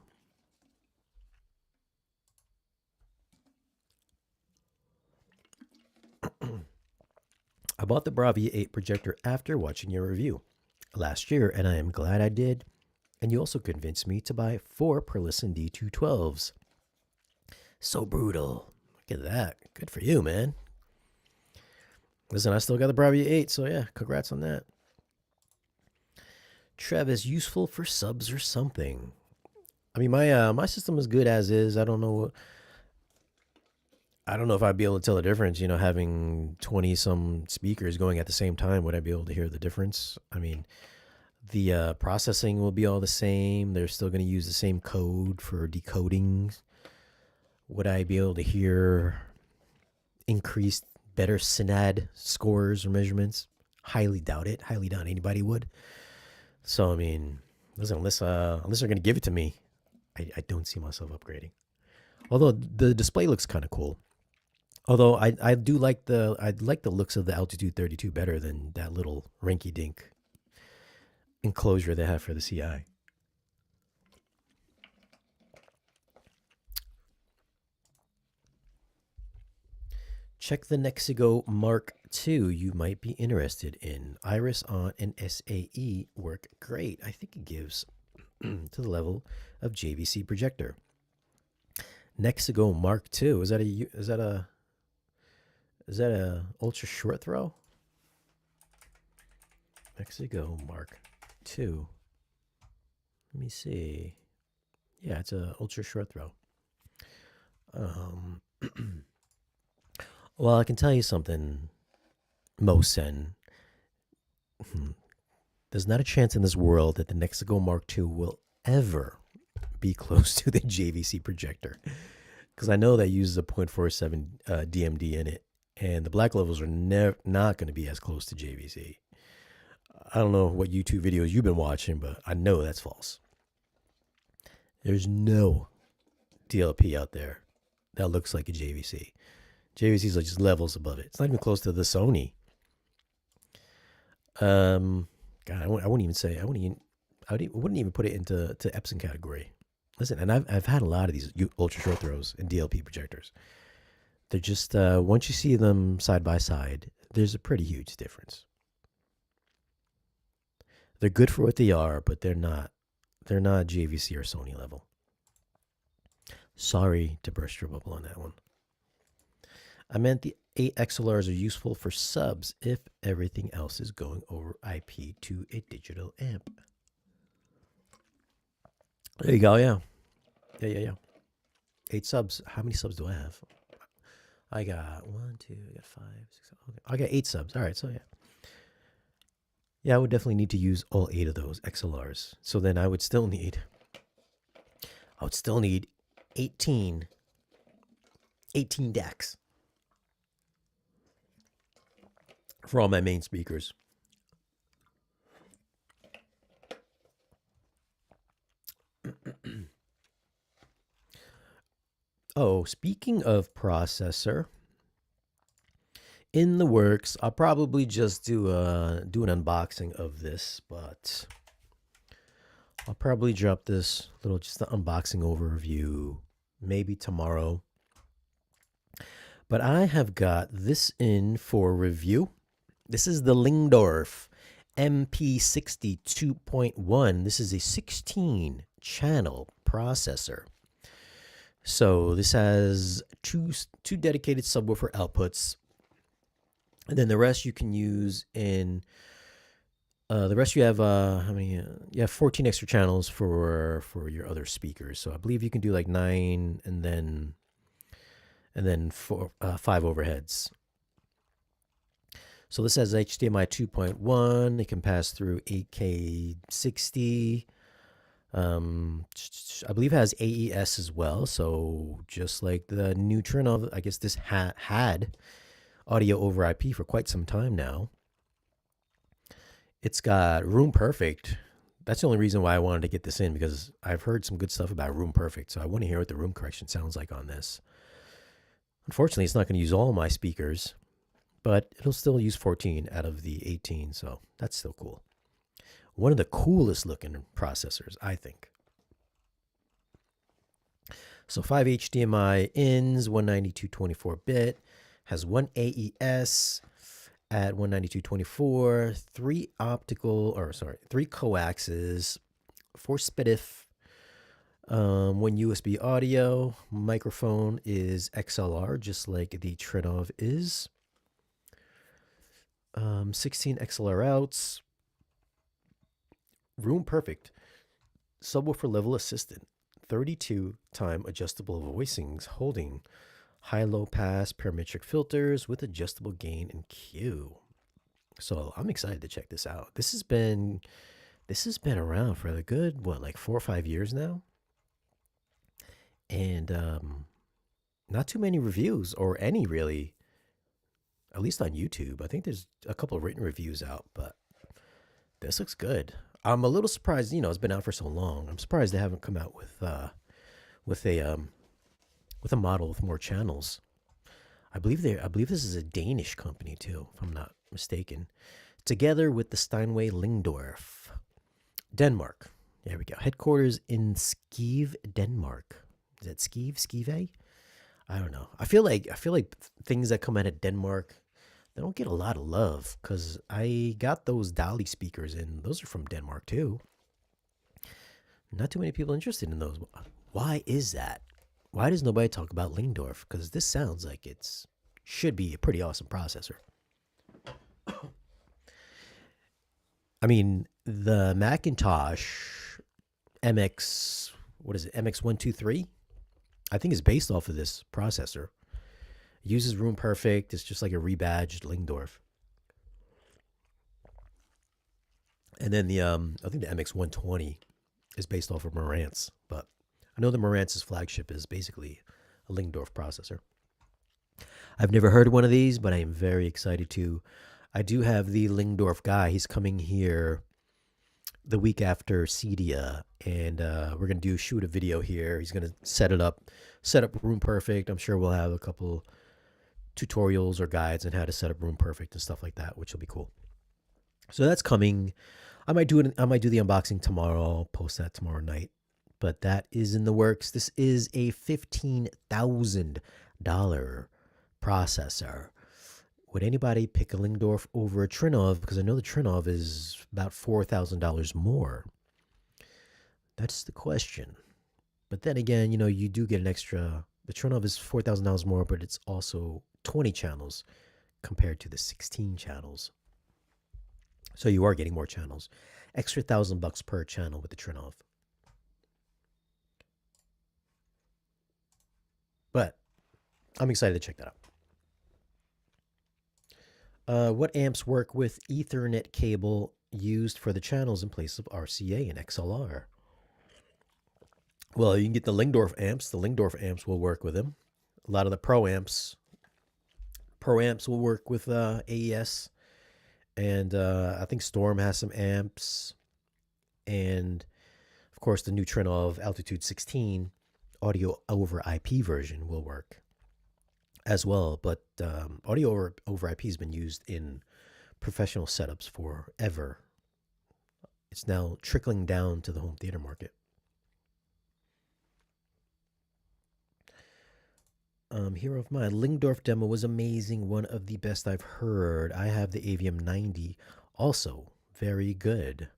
bought the Bravia 8 projector after watching your review last year, and I am glad I did. And you also convinced me to buy 4 Perlison D212s. So brutal. Look at that. Good for you, man. Listen, I still got the Bravia 8, so yeah, congrats on that. Trev is useful for subs or something. I mean, my system is good as is. I don't know if I'd be able to tell the difference, having 20 some speakers going at the same time. Would I be able to hear the difference? I mean, the processing will be all the same. They're still going to use the same code for decoding. Would I be able to hear increased, better SNAD scores or measurements? Highly doubt it. Highly doubt anybody would. So, I mean, listen, unless they're going to give it to me, I don't see myself upgrading. Although the display looks kind of cool. Although I do like the looks of the Altitude 32 better than that little rinky-dink enclosure they have for the CI. Check the Nexigo Mark II you might be interested in. Iris on and SAE work great. I think it gives to the level of JVC projector. Nexigo Mark II. Is that a ultra short throw? Nexigo Mark II. Let me see. Yeah, it's a ultra short throw. Well, I can tell you something, Mosen. There's not a chance in this world that the Nexigo Mark II will ever be close to the JVC projector, because I know that uses a 0.47 DMD in it, and the black levels are not going to be as close to JVC. I don't know what YouTube videos you've been watching, but I know that's false. There's no DLP out there that looks like a JVC. JVC is like just levels above it. It's not even close to the Sony. God, I wouldn't even put it into Epson category. Listen, and I've had a lot of these ultra short throws and DLP projectors. They're just once you see them side by side, there's a pretty huge difference. They're good for what they are, but they're not JVC or Sony level. Sorry to burst your bubble on that one. I meant the 8 XLRs are useful for subs if everything else is going over IP to a digital amp. There you go, yeah. 8 subs. How many subs do I have? I got 1, 2, I got 5, 6, okay. I got 8 subs. All right, so yeah. Yeah, I would definitely need to use all 8 of those XLRs. So then I would still need 18 DACs for all my main speakers. Oh, speaking of processor, in the works, I'll probably just do an unboxing of this, but I'll probably drop this just an unboxing overview maybe tomorrow. But I have got this in for review. This is the Lingdorf MP60 2.1. This is a 16-channel processor. So this has two dedicated subwoofer outputs, and then the rest you can use in. The rest you have how many? You have 14 extra channels for your other speakers. So I believe you can do like 9, and then 5 overheads. So this has HDMI 2.1. It can pass through 8K 60. I believe it has AES as well. So just like the Neutron, I guess this had audio over IP for quite some time now. It's got Room Perfect. That's the only reason why I wanted to get this in, because I've heard some good stuff about Room Perfect. So I want to hear what the room correction sounds like on this. Unfortunately, it's not going to use all my speakers, but it'll still use 14 out of the 18. So that's still cool. One of the coolest looking processors, I think. So 5 HDMI ins, 192 24-bit, has 1 AES, at 192.24, three coaxes, four SPDIF, one USB audio. Microphone is XLR, just like the Trinov is. 16 XLR outs. Room perfect. Subwoofer level assistant. 32 time adjustable voicings holding high-low pass parametric filters with adjustable gain and Q. So I'm excited to check this out. This has been around for a good like 4 or 5 years now, and not too many reviews or any really, at least on YouTube. I think there's a couple of written reviews out, but this looks good. I'm a little surprised. It's been out for so long. I'm surprised they haven't come out with a model with more channels. I believe this is a Danish company too, if I'm not mistaken. Together with the Steinway Lingdorf, Denmark. There we go. Headquarters in Skive, Denmark. Is that Skive? I don't know. I feel like things that come out of Denmark, they don't get a lot of love, because I got those Dolly speakers, and those are from Denmark too. Not too many people interested in those. Why is that? Why does nobody talk about Lingdorf? Because this sounds like should be a pretty awesome processor. I mean, the Macintosh MX, what is it, MX123? I think is based off of this processor. It uses Room Perfect. It's just like a rebadged Lingdorf. And then I think the MX120 is based off of Marantz, but I know the Marantz's flagship is basically a Lingdorf processor. I've never heard of one of these, but I am very excited to. I do have the Lingdorf guy. He's coming here the week after Cedia, and we're going to shoot a video here. He's going to set up Room Perfect. I'm sure we'll have a couple tutorials or guides on how to set up Room Perfect and stuff like that, which will be cool. So that's coming. I might do the unboxing tomorrow. I'll post that tomorrow night. But that is in the works. This is a $15,000 processor. Would anybody pick a Lingdorf over a Trinov? Because I know the Trinov is about $4,000 more. That's the question. But then again, you do get an extra. The Trinov is $4,000 more, but it's also 20 channels compared to the 16 channels. So you are getting more channels. Extra $1,000 per channel with the Trinov. But I'm excited to check that out. What amps work with Ethernet cable used for the channels in place of RCA and XLR? Well, you can get the Lingdorf amps. The Lingdorf amps will work with them. A lot of the Pro amps will work with AES. And I think Storm has some amps. And, of course, the new Trinov Altitude 16 audio over IP version will work as well. But audio over IP has been used in professional setups forever. It's now trickling down to the home theater market. Hero of Mine, Lingdorf demo was amazing. One of the best I've heard. I have the Avium 90, also very good.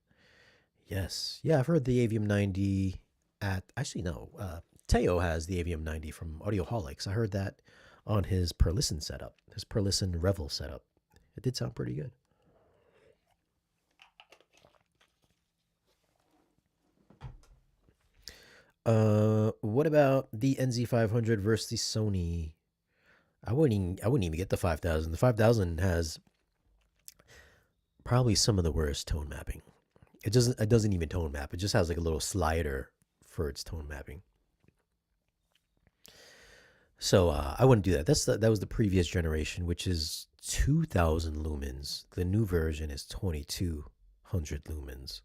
Yes, yeah, I've heard the Avium 90 Teo has the Avium 90 from Audioholics. I heard that on his Perlisten setup, his Perlisten Revel setup. It did sound pretty good. What about the NZ500 versus the Sony? I wouldn't even get the 5000. The 5000 has probably some of the worst tone mapping. It doesn't even tone map. It just has like a little slider for its tone mapping. So I wouldn't do that. That was the previous generation, which is 2000 lumens. The new version is 2200 lumens.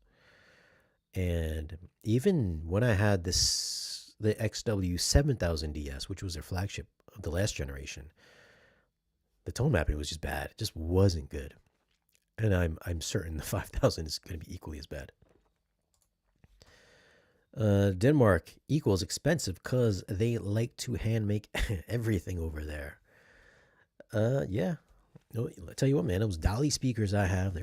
And even when I had the XW 7000DS, which was their flagship of the last generation, the tone mapping was just bad. It just wasn't good. And I'm certain the 5000 is going to be equally as bad. Denmark equals expensive because they like to hand make everything over there. Yeah. Oh, I tell you what, man, those Dolly speakers I have,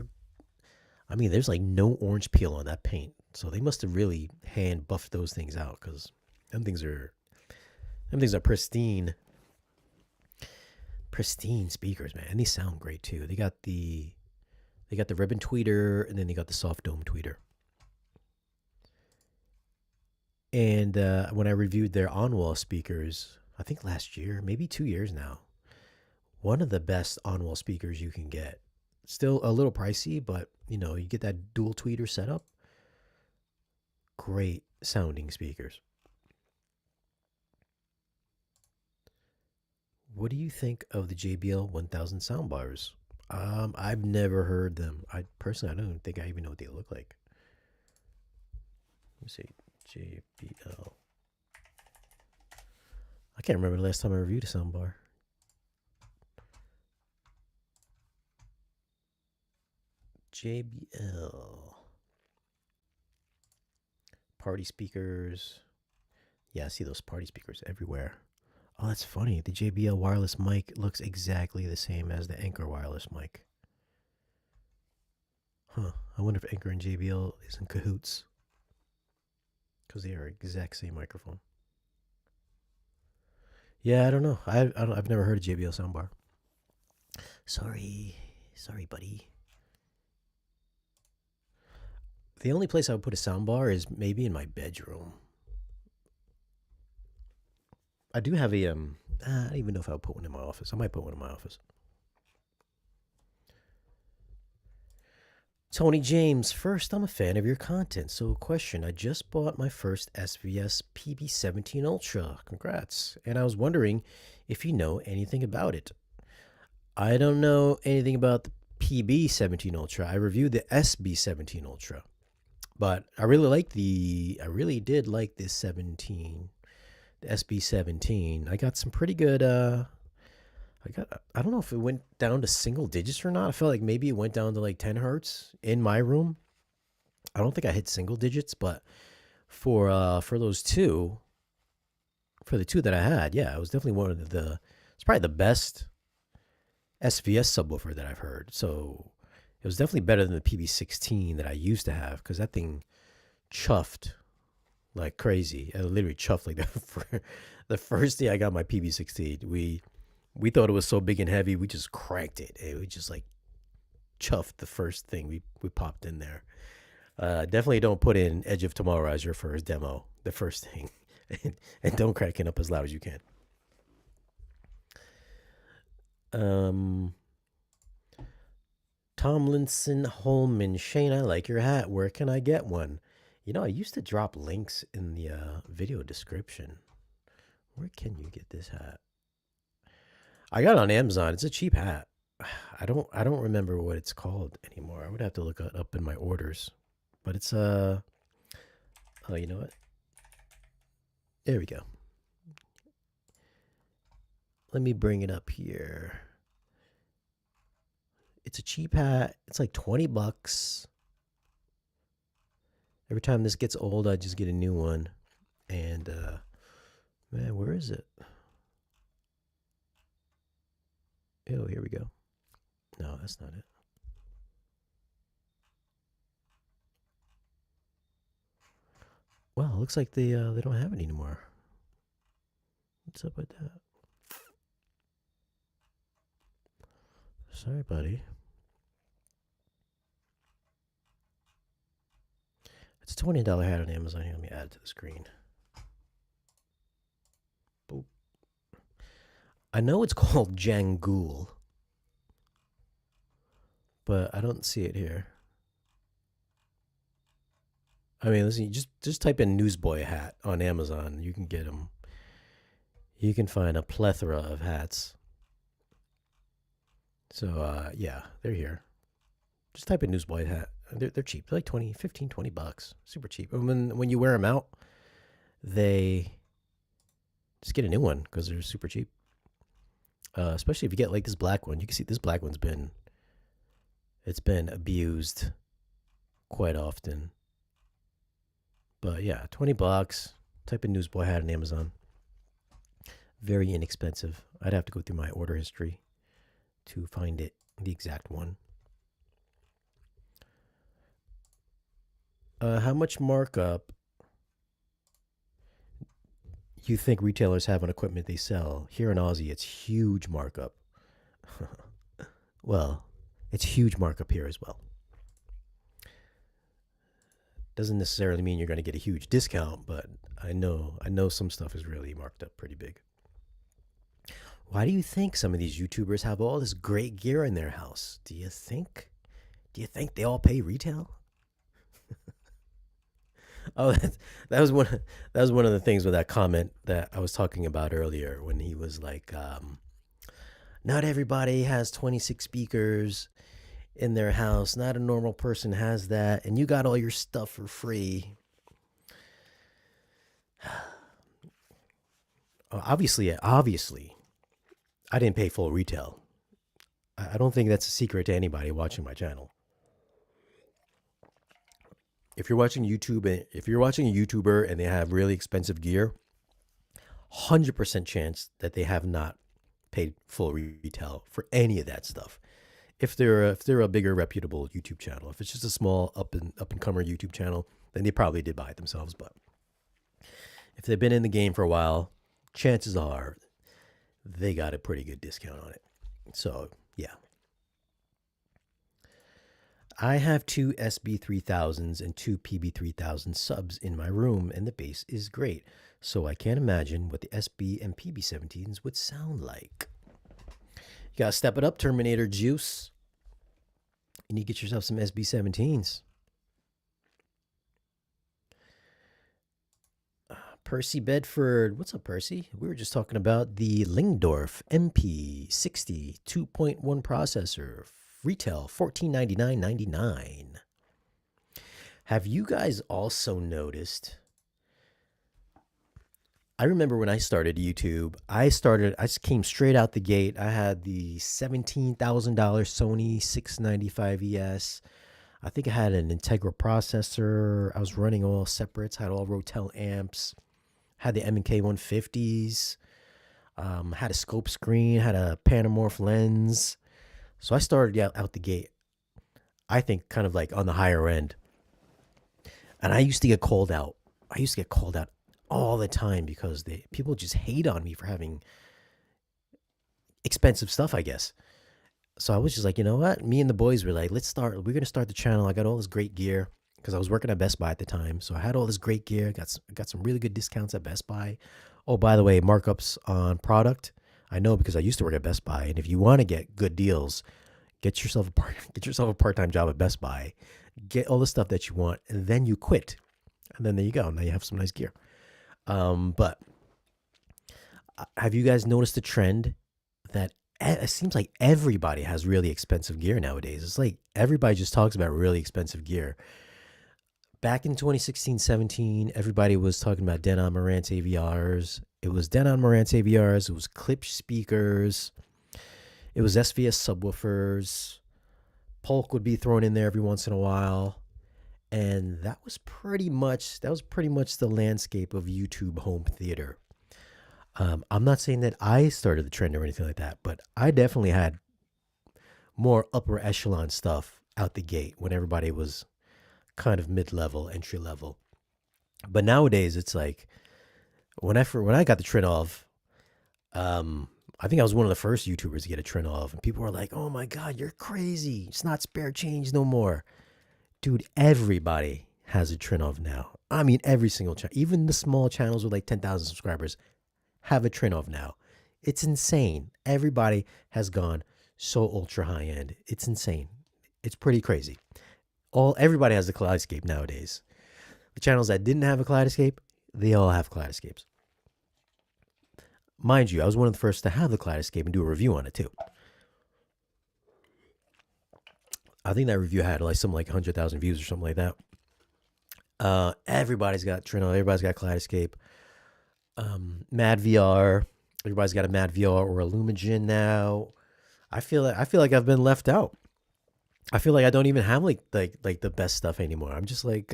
there's like no orange peel on that paint. So they must have really hand buffed those things out because them things are them things are pristine, pristine speakers, man. And they sound great too. They got the ribbon tweeter and then they got the soft dome tweeter. And when I reviewed their on-wall speakers, I think last year, maybe 2 years now, one of the best on-wall speakers you can get. Still a little pricey, but you get that dual tweeter setup. Great sounding speakers. What do you think of the JBL 1000 soundbars? I've never heard them. I don't think I even know what they look like. Let me see, JBL. I can't remember the last time I reviewed a soundbar. JBL party speakers. Yeah, I see those party speakers everywhere. Oh, that's funny. The JBL wireless mic looks exactly the same as the Anker wireless mic. Huh. I wonder if Anker and JBL is in cahoots. Because they are exact same microphone. Yeah, I don't know. I've never heard a JBL soundbar. Sorry, buddy. The only place I would put a soundbar is maybe in my bedroom. I do have a I don't even know if I would put one in my office. I might put one in my office. Tony James, first, I'm a fan of your content. So, question, I just bought my first SVS PB17 Ultra. Congrats. And I was wondering if you know anything about it. I don't know anything about the PB17 Ultra. I reviewed the SB17 Ultra. But I really did like this 17, the SB17. I got some pretty good I don't know if it went down to single digits or not. I felt like maybe it went down to like 10 hertz in my room. I don't think I hit single digits, but for those two, for the two that I had, yeah, it was definitely it's probably the best SVS subwoofer that I've heard. So it was definitely better than the PB16 that I used to have because that thing chuffed like crazy. I literally chuffed like that for the first day I got my PB16. We thought it was so big and heavy, we just cranked it. We just like chuffed the first thing we popped in there. Definitely don't put in Edge of Tomorrow as your first demo, the first thing. And don't crank it up as loud as you can. Tomlinson Holman, Shane, I like your hat. Where can I get one? I used to drop links in the video description. Where can you get this hat? I got it on Amazon. It's a cheap hat. I don't remember what it's called anymore. I would have to look it up in my orders. But it's oh, you know what? There we go. Let me bring it up here. It's a cheap hat. It's like $20. Every time this gets old, I just get a new one. And man, where is it? Oh, here we go. No, that's not it. Well, it looks like they don't have it anymore. What's up with that? Sorry, buddy. It's a $20 hat on Amazon. Here, let me add it to the screen. Boop. I know it's called Jangool, but I don't see it here. I mean, listen, just type in newsboy hat on Amazon. You can get them. You can find a plethora of hats. So, yeah, they're here. Just type in newsboy hat. They're cheap. They're like 20, 15, 20 bucks. Super cheap. And when you wear them out, they just get a new one because they're super cheap. Especially if you get like this black one. You can see this black one's been abused quite often. But yeah, 20 bucks. Type in newsboy hat on Amazon. Very inexpensive. I'd have to go through my order history to find it, the exact one. How much markup you think retailers have on equipment they sell? Here in Aussie, it's huge markup. Well, it's huge markup here as well. Doesn't necessarily mean you're going to get a huge discount, but I know some stuff is really marked up pretty big. Why do you think some of these YouTubers have all this great gear in their house? Do you think they all pay retail? Oh, that was one of the things with that comment that I was talking about earlier when he was like, not everybody has 26 speakers in their house. Not a normal person has that, and you got all your stuff for free. Obviously, I didn't pay full retail. I don't think that's a secret to anybody watching my channel. If you're watching YouTube, if you're watching a YouTuber and they have really expensive gear, 100% chance that they have not paid full retail for any of that stuff. If they're a bigger reputable YouTube channel, if it's just a small up and comer YouTube channel, then they probably did buy it themselves. But if they've been in the game for a while, chances are they got a pretty good discount on it. So yeah. I have two SB3000s and two PB3000 subs in my room, and the bass is great. So I can't imagine what the SB and PB17s would sound like. You gotta step it up, Terminator Juice. You need to get yourself some SB17s. Percy Bedford. What's up, Percy? We were just talking about the Lingdorf MP60 2.1 processor. Retail $1499.99. Have you guys also noticed? I remember when I started YouTube, I just came straight out the gate. I had the $17,000 Sony 695 ES. I think I had an Integra processor. I was running all separates, had all Rotel amps, had the M&K 150s, had a scope screen, had a Panamorph lens. So I started out the gate, I think, kind of like on the higher end. And I used to get called out. I used to get called out all the time because people just hate on me for having expensive stuff, I guess. So I was just like, you know what? Me and the boys were like, we're going to start the channel. I got all this great gear because I was working at Best Buy at the time. So I had all this great gear. Got some really good discounts at Best Buy. Oh, by the way, markups on product. I know because I used to work at Best Buy, and if you want to get good deals, get yourself a part-time job at Best Buy, get all the stuff that you want, and then you quit, and then there you go. Now you have some nice gear. But have you guys noticed the trend that it seems like everybody has really expensive gear nowadays? It's like everybody just talks about really expensive gear. Back in 2016-17, everybody was talking about Denon Marantz AVRs. It was Denon Marantz AVRs. It was Klipsch speakers. It was SVS subwoofers. Polk would be thrown in there every once in a while. And that was pretty much the landscape of YouTube home theater. I'm not saying that I started the trend or anything like that, but I definitely had more upper echelon stuff out the gate when everybody was kind of mid-level, entry level. But nowadays it's like when I got the Trinov, I think I was one of the first YouTubers to get a Trinov, and people were like, "Oh my God, you're crazy! It's not spare change no more." Dude, everybody has a Trinov now. I mean, every single channel, even the small channels with like 10,000 subscribers, have a Trinov now. It's insane. Everybody has gone so ultra high end. It's insane. It's pretty crazy. Everybody has a Kaleidoscape nowadays. The channels that didn't have a Kaleidoscape, they all have Kaleidoscapes. Mind you, I was one of the first to have the Kaleidoscape and do a review on it too. I think that review had like something like 100,000 views or something like that. Everybody's got Trinov. Everybody's got Kaleidoscape. Mad VR. Everybody's got a Mad VR or a Lumigen now. I feel like I've been left out. I feel like I don't even have like the best stuff anymore. I'm just like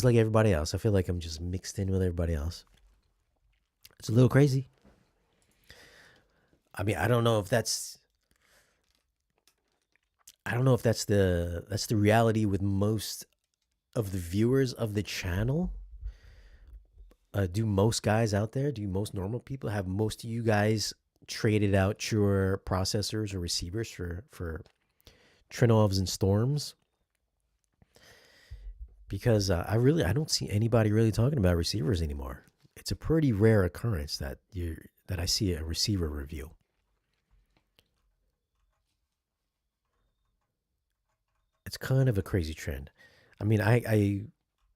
everybody else. I feel like I'm just mixed in with everybody else. It's a little crazy. I mean, I don't know if that's the reality with most of the viewers of the channel. Do most guys out there, do most normal people have most of you guys traded out your processors or receivers for Trinovs and Storms? Because I don't see anybody really talking about receivers anymore. It's a pretty rare occurrence that I see a receiver review. It's kind of a crazy trend. I mean, I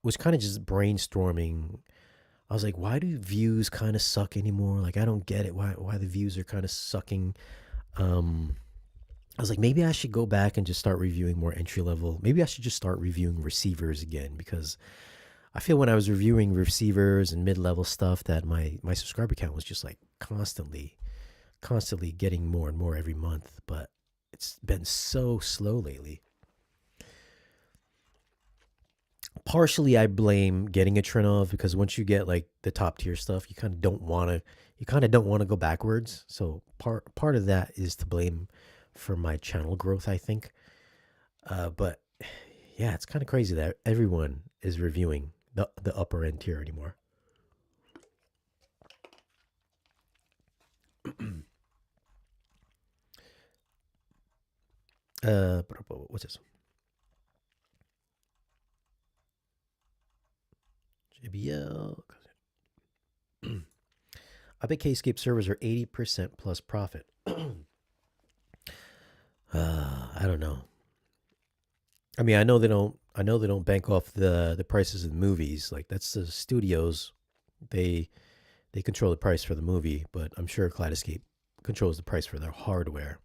was kind of just brainstorming. I was like, why do views kind of suck anymore? Like, I don't get it. Why the views are kind of sucking. Um, I was like, maybe I should go back and just start reviewing more entry level. Maybe I should just start reviewing receivers again because I feel when I was reviewing receivers and mid level stuff that my subscriber count was just like constantly getting more and more every month. But it's been so slow lately. Partially I blame getting a Trinov because once you get like the top tier stuff, you kind of don't want to go backwards. So part of that is to blame for my channel growth, I think. But yeah, it's kind of crazy that everyone is reviewing the upper end tier anymore. What's this? JBL. I bet Kscape servers are 80% plus profit. I don't know. I mean, I know they don't. I know they don't bank off the prices of the movies. Like that's the studios. They they control the price for the movie, but I'm sure Kaleidoscape controls the price for their hardware.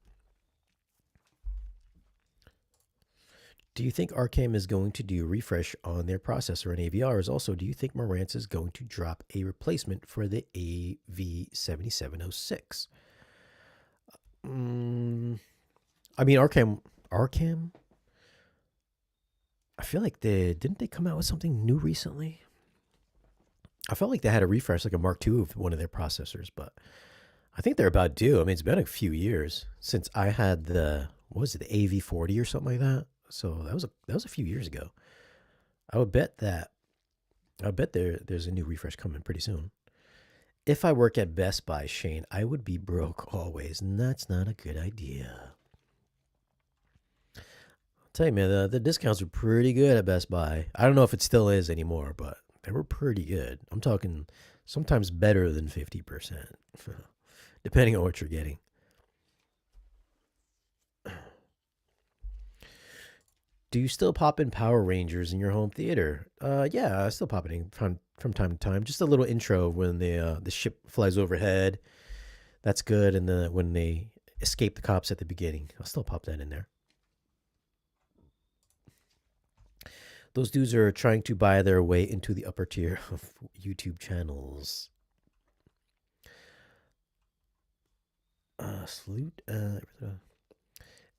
Do you think Arcam is going to do a refresh on their processor and AVRs? Also, do you think Marantz is going to drop a replacement for the AV7706? Mm, I mean, Arcam. I feel like they didn't they come out with something new recently. I felt like they had a refresh, like a Mark II of one of their processors, but I think they're about due. I mean, it's been a few years since I had the what was it, the AV40 or something like that. So that was a few years ago. I would bet that I bet there's a new refresh coming pretty soon. If I work at Best Buy, Shane, I would be broke always, and that's not a good idea. I'll tell you, man, the discounts were pretty good at Best Buy. I don't know if it still is anymore, but they were pretty good. I'm talking sometimes better than 50%, depending on what you're getting. Do you still pop in Power Rangers in your home theater? Yeah, I still pop it in from time to time. Just a little intro when the ship flies overhead. That's good. And then when they escape the cops at the beginning, I'll still pop that in there. Those dudes are trying to buy their way into the upper tier of YouTube channels. Salute.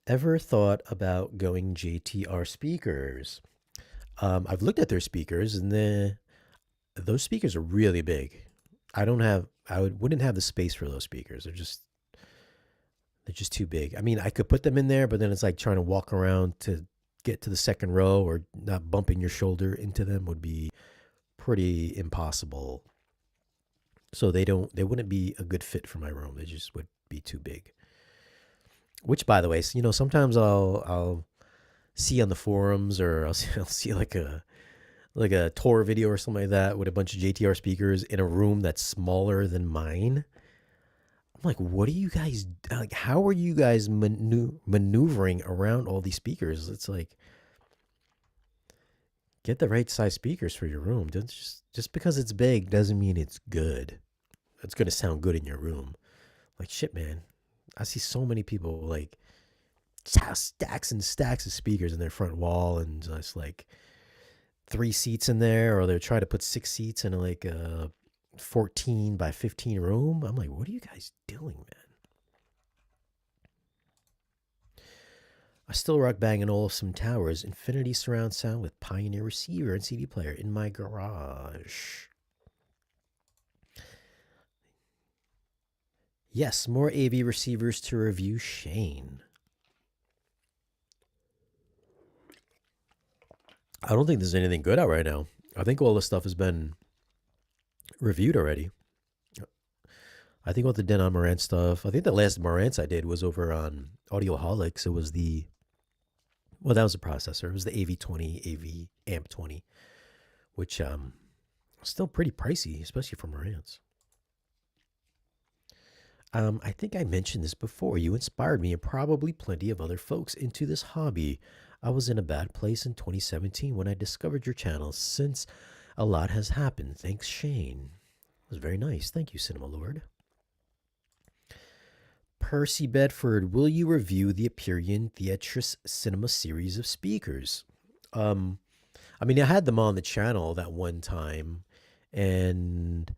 Ever thought about going JTR speakers? I've looked at their speakers, and those speakers are really big. Wouldn't have the space for those speakers. They're just too big. I mean, I could put them in there, but then it's like trying to walk around to get to the second row or not bumping your shoulder into them would be pretty impossible. So they wouldn't be a good fit for my room. They just would be too big. Which, by the way, sometimes I'll see on the forums or I'll see like a tour video or something like that with a bunch of JTR speakers in a room that's smaller than mine. I'm like, what are you guys like? How are you guys maneuvering around all these speakers? It's like, get the right size speakers for your room. Just because it's big doesn't mean it's good. It's gonna sound good in your room. Like shit, man. I see so many people like stacks and stacks of speakers in their front wall and just like 3 seats in there, or they're trying to put 6 seats in like a 14 by 15 room. I'm like, what are you guys doing, man? I still rock Bang & Olufsen Towers Infinity surround sound with Pioneer receiver and CD player in my garage. Yes, more AV receivers to review, Shane. I don't think there's anything good out right now. I think all the stuff has been reviewed already. I think all the Denon Marantz stuff. I think the last Marantz I did was over on Audioholics. It was that was the processor. It was the AV20, AV Amp 20, which still pretty pricey, especially for Marantz. I think I mentioned this before. You inspired me and probably plenty of other folks into this hobby. I was in a bad place in 2017 when I discovered your channel. Since a lot has happened. Thanks, Shane. It was very nice. Thank you, Cinema Lord. Percy Bedford, will you review the Aperion Theatris Cinema series of speakers? Um, I mean, I had them on the channel that one time, and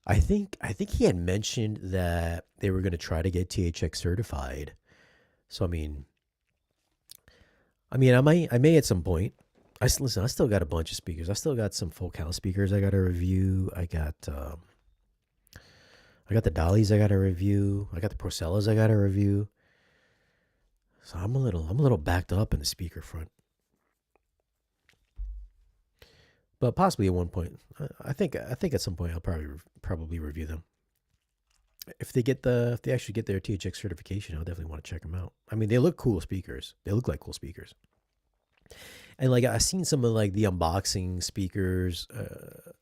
I think he had mentioned that they were going to try to get THX certified. So I may at some point. Listen. I still got a bunch of speakers. I still got some Focal speakers I got to review. I got the Dollies I got to review. I got the Procellas I got to review. So I'm a little backed up in the speaker front. But possibly at one point, I think at some point I'll probably review them. If they actually get their THX certification, I'll definitely want to check them out. I mean, they look cool speakers. They look like cool speakers. And like I've seen some of like the unboxing speakers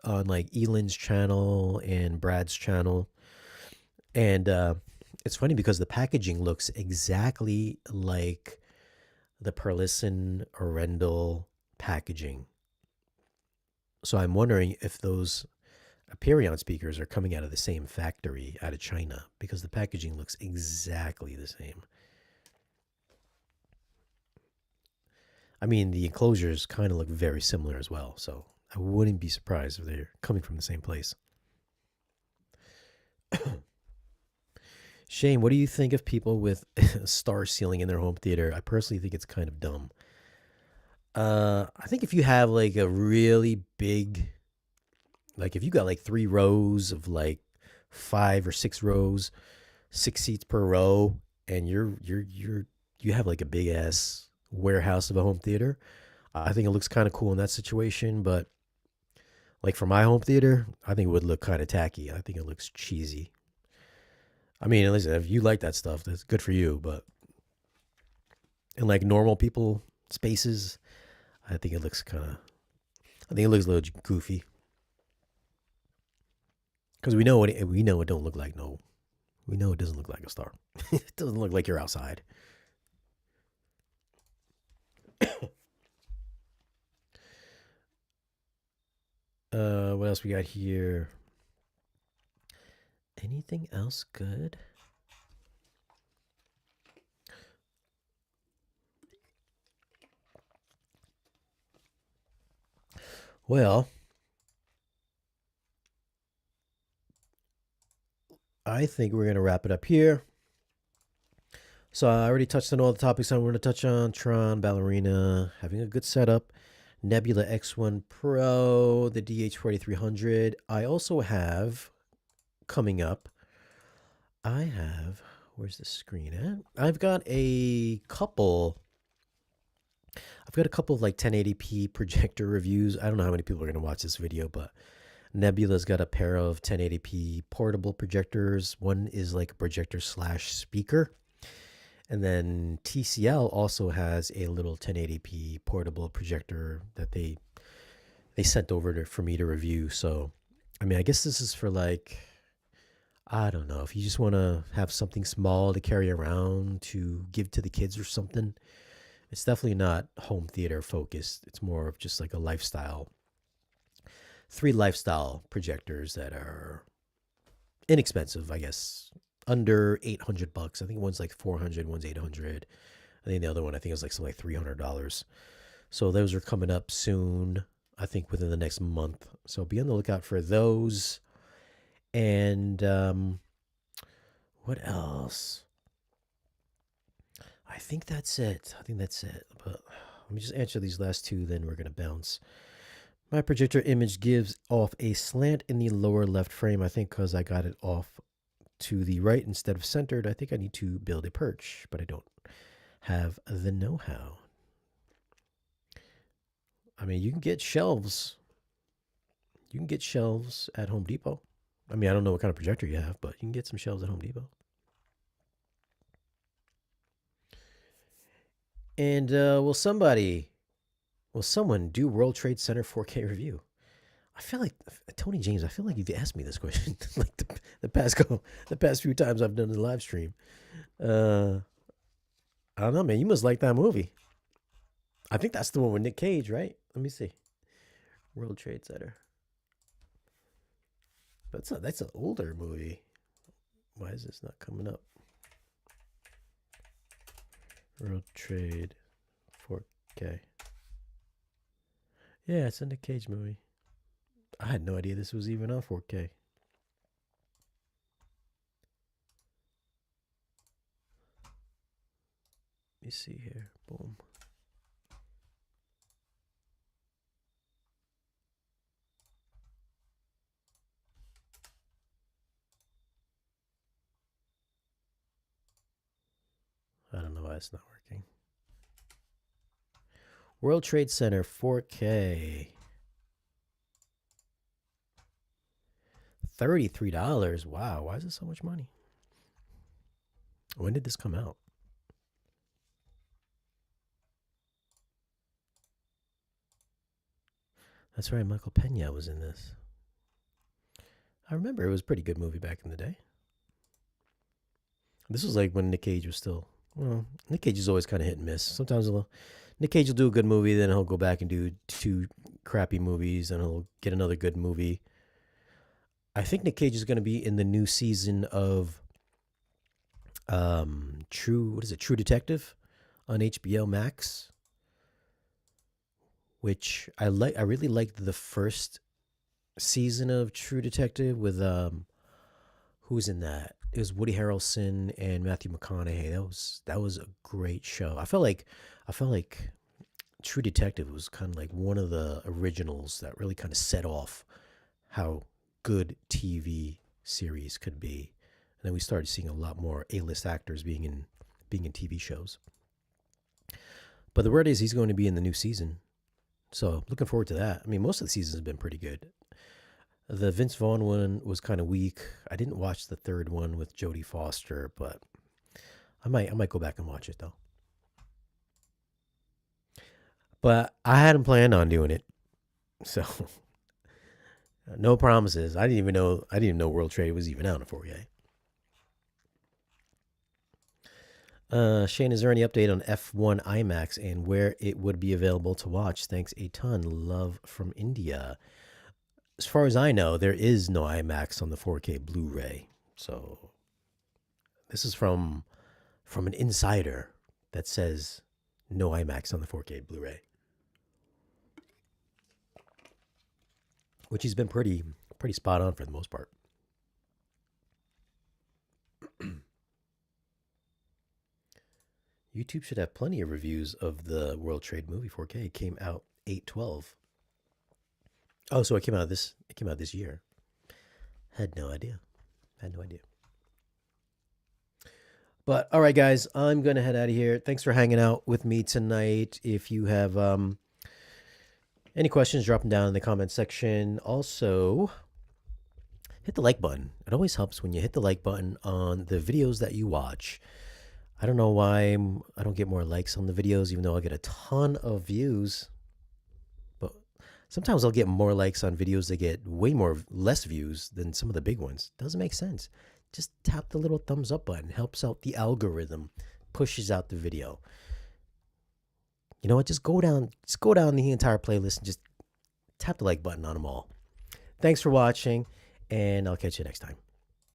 on like Elin's channel and Brad's channel, and it's funny because the packaging looks exactly like the Perlison Arendal packaging. So I'm wondering if those Aperion speakers are coming out of the same factory out of China, because the packaging looks exactly the same. I mean, the enclosures kind of look very similar as well, so I wouldn't be surprised if they're coming from the same place. Shane, what do you think of people with a star ceiling in their home theater? I personally think it's kind of dumb. I think if you have like a really big, like if you got like 3 rows of like 5 or 6 rows, 6 seats per row, and you have like a big ass warehouse of a home theater, I think it looks kind of cool in that situation. But like for my home theater, I think it would look kind of tacky. I think it looks cheesy. I mean, listen, if you like that stuff, that's good for you. But in like normal people spaces, I think it looks a little goofy. Because we know it don't look like no. We know it doesn't look like a star. It doesn't look like you're outside. What else we got here? Anything else good? Well, I think we're going to wrap it up here. So I already touched on all the topics I want to touch on. Tron, Ballerina, having a good setup. Nebula X1 Pro, the DH4300. I also have coming up, where's the screen at? I've got a couple of like 1080p projector reviews. I don't know how many people are going to watch this video, but Nebula's got a pair of 1080p portable projectors. One is like a projector slash speaker. And then TCL also has a little 1080p portable projector that they sent over for me to review. So, I mean, I guess this is for like, I don't know, if you just want to have something small to carry around to give to the kids or something. It's definitely not home theater focused. It's more of just like a lifestyle. 3 lifestyle projectors that are inexpensive, I guess. Under $800. I think one's like 400, one's 800. I think the other one, I think, is like something like $300. So those are coming up soon, I think within the next month. So be on the lookout for those. And what else? I think that's it. But let me just answer these last 2, then we're going to bounce. My projector image gives off a slant in the lower left frame, I think because I got it off to the right instead of centered. I think I need to build a perch, but I don't have the know-how. I mean, you can get shelves. You can get shelves at Home Depot. I mean, I don't know what kind of projector you have, but you can get some shelves at Home Depot. And will someone do World Trade Center 4K review? I feel like Tony James. I feel like you've asked me this question like the past few times I've done the live stream. I don't know, man. You must like that movie. I think that's the one with Nick Cage, right? Let me see. World Trade Center. That's an older movie. Why is this not coming up? World Trade 4K. Yeah, it's a Nick Cage movie. I had no idea this was even on 4K. Let me see here. Boom. I don't know why it's not working. World Trade Center 4K. $33. Wow, why is it so much money? When did this come out? That's right, Michael Pena was in this. I remember it was a pretty good movie back in the day. This was like when Nick Cage was still. Well, Nick Cage is always kind of hit and miss. Sometimes Nick Cage will do a good movie, then he'll go back and do 2 crappy movies, and he'll get another good movie. I think Nick Cage is going to be in the new season of True Detective on HBO Max, which I like. I really liked the first season of True Detective with who's in that? It was Woody Harrelson and Matthew McConaughey. That was a great show. I felt like True Detective was kind of like one of the originals that really kind of set off how good TV series could be. And then we started seeing a lot more A-list actors being in TV shows. But the word is he's going to be in the new season. So looking forward to that. I mean, most of the seasons have been pretty good. The Vince Vaughn one was kind of weak. I didn't watch the third one with Jodie Foster, but I might go back and watch it though. But I hadn't planned on doing it, so no promises. I didn't even know World Trade was even out in 4K. Shane, is there any update on F1 IMAX and where it would be available to watch? Thanks a ton. Love from India. As far as I know, there is no IMAX on the 4K Blu-ray. So this is from an insider that says no IMAX on the 4K Blu-ray, which he's been pretty spot on for the most part. YouTube should have plenty of reviews of the World Trade movie 4K. It came out 8/12. Oh, so it came out this year. Had no idea. But all right, guys, I'm gonna head out of here. Thanks for hanging out with me tonight. If you have any questions, drop them down in the comment section. Also, hit the like button. It always helps when you hit the like button on the videos that you watch. I don't know why I don't get more likes on the videos, even though I get a ton of views. But sometimes I'll get more likes on videos that get less views than some of the big ones. Doesn't make sense. Just tap the little thumbs up button. Helps out the algorithm. Pushes out the video. You know what? Just go down the entire playlist and just tap the like button on them all. Thanks for watching, and I'll catch you next time.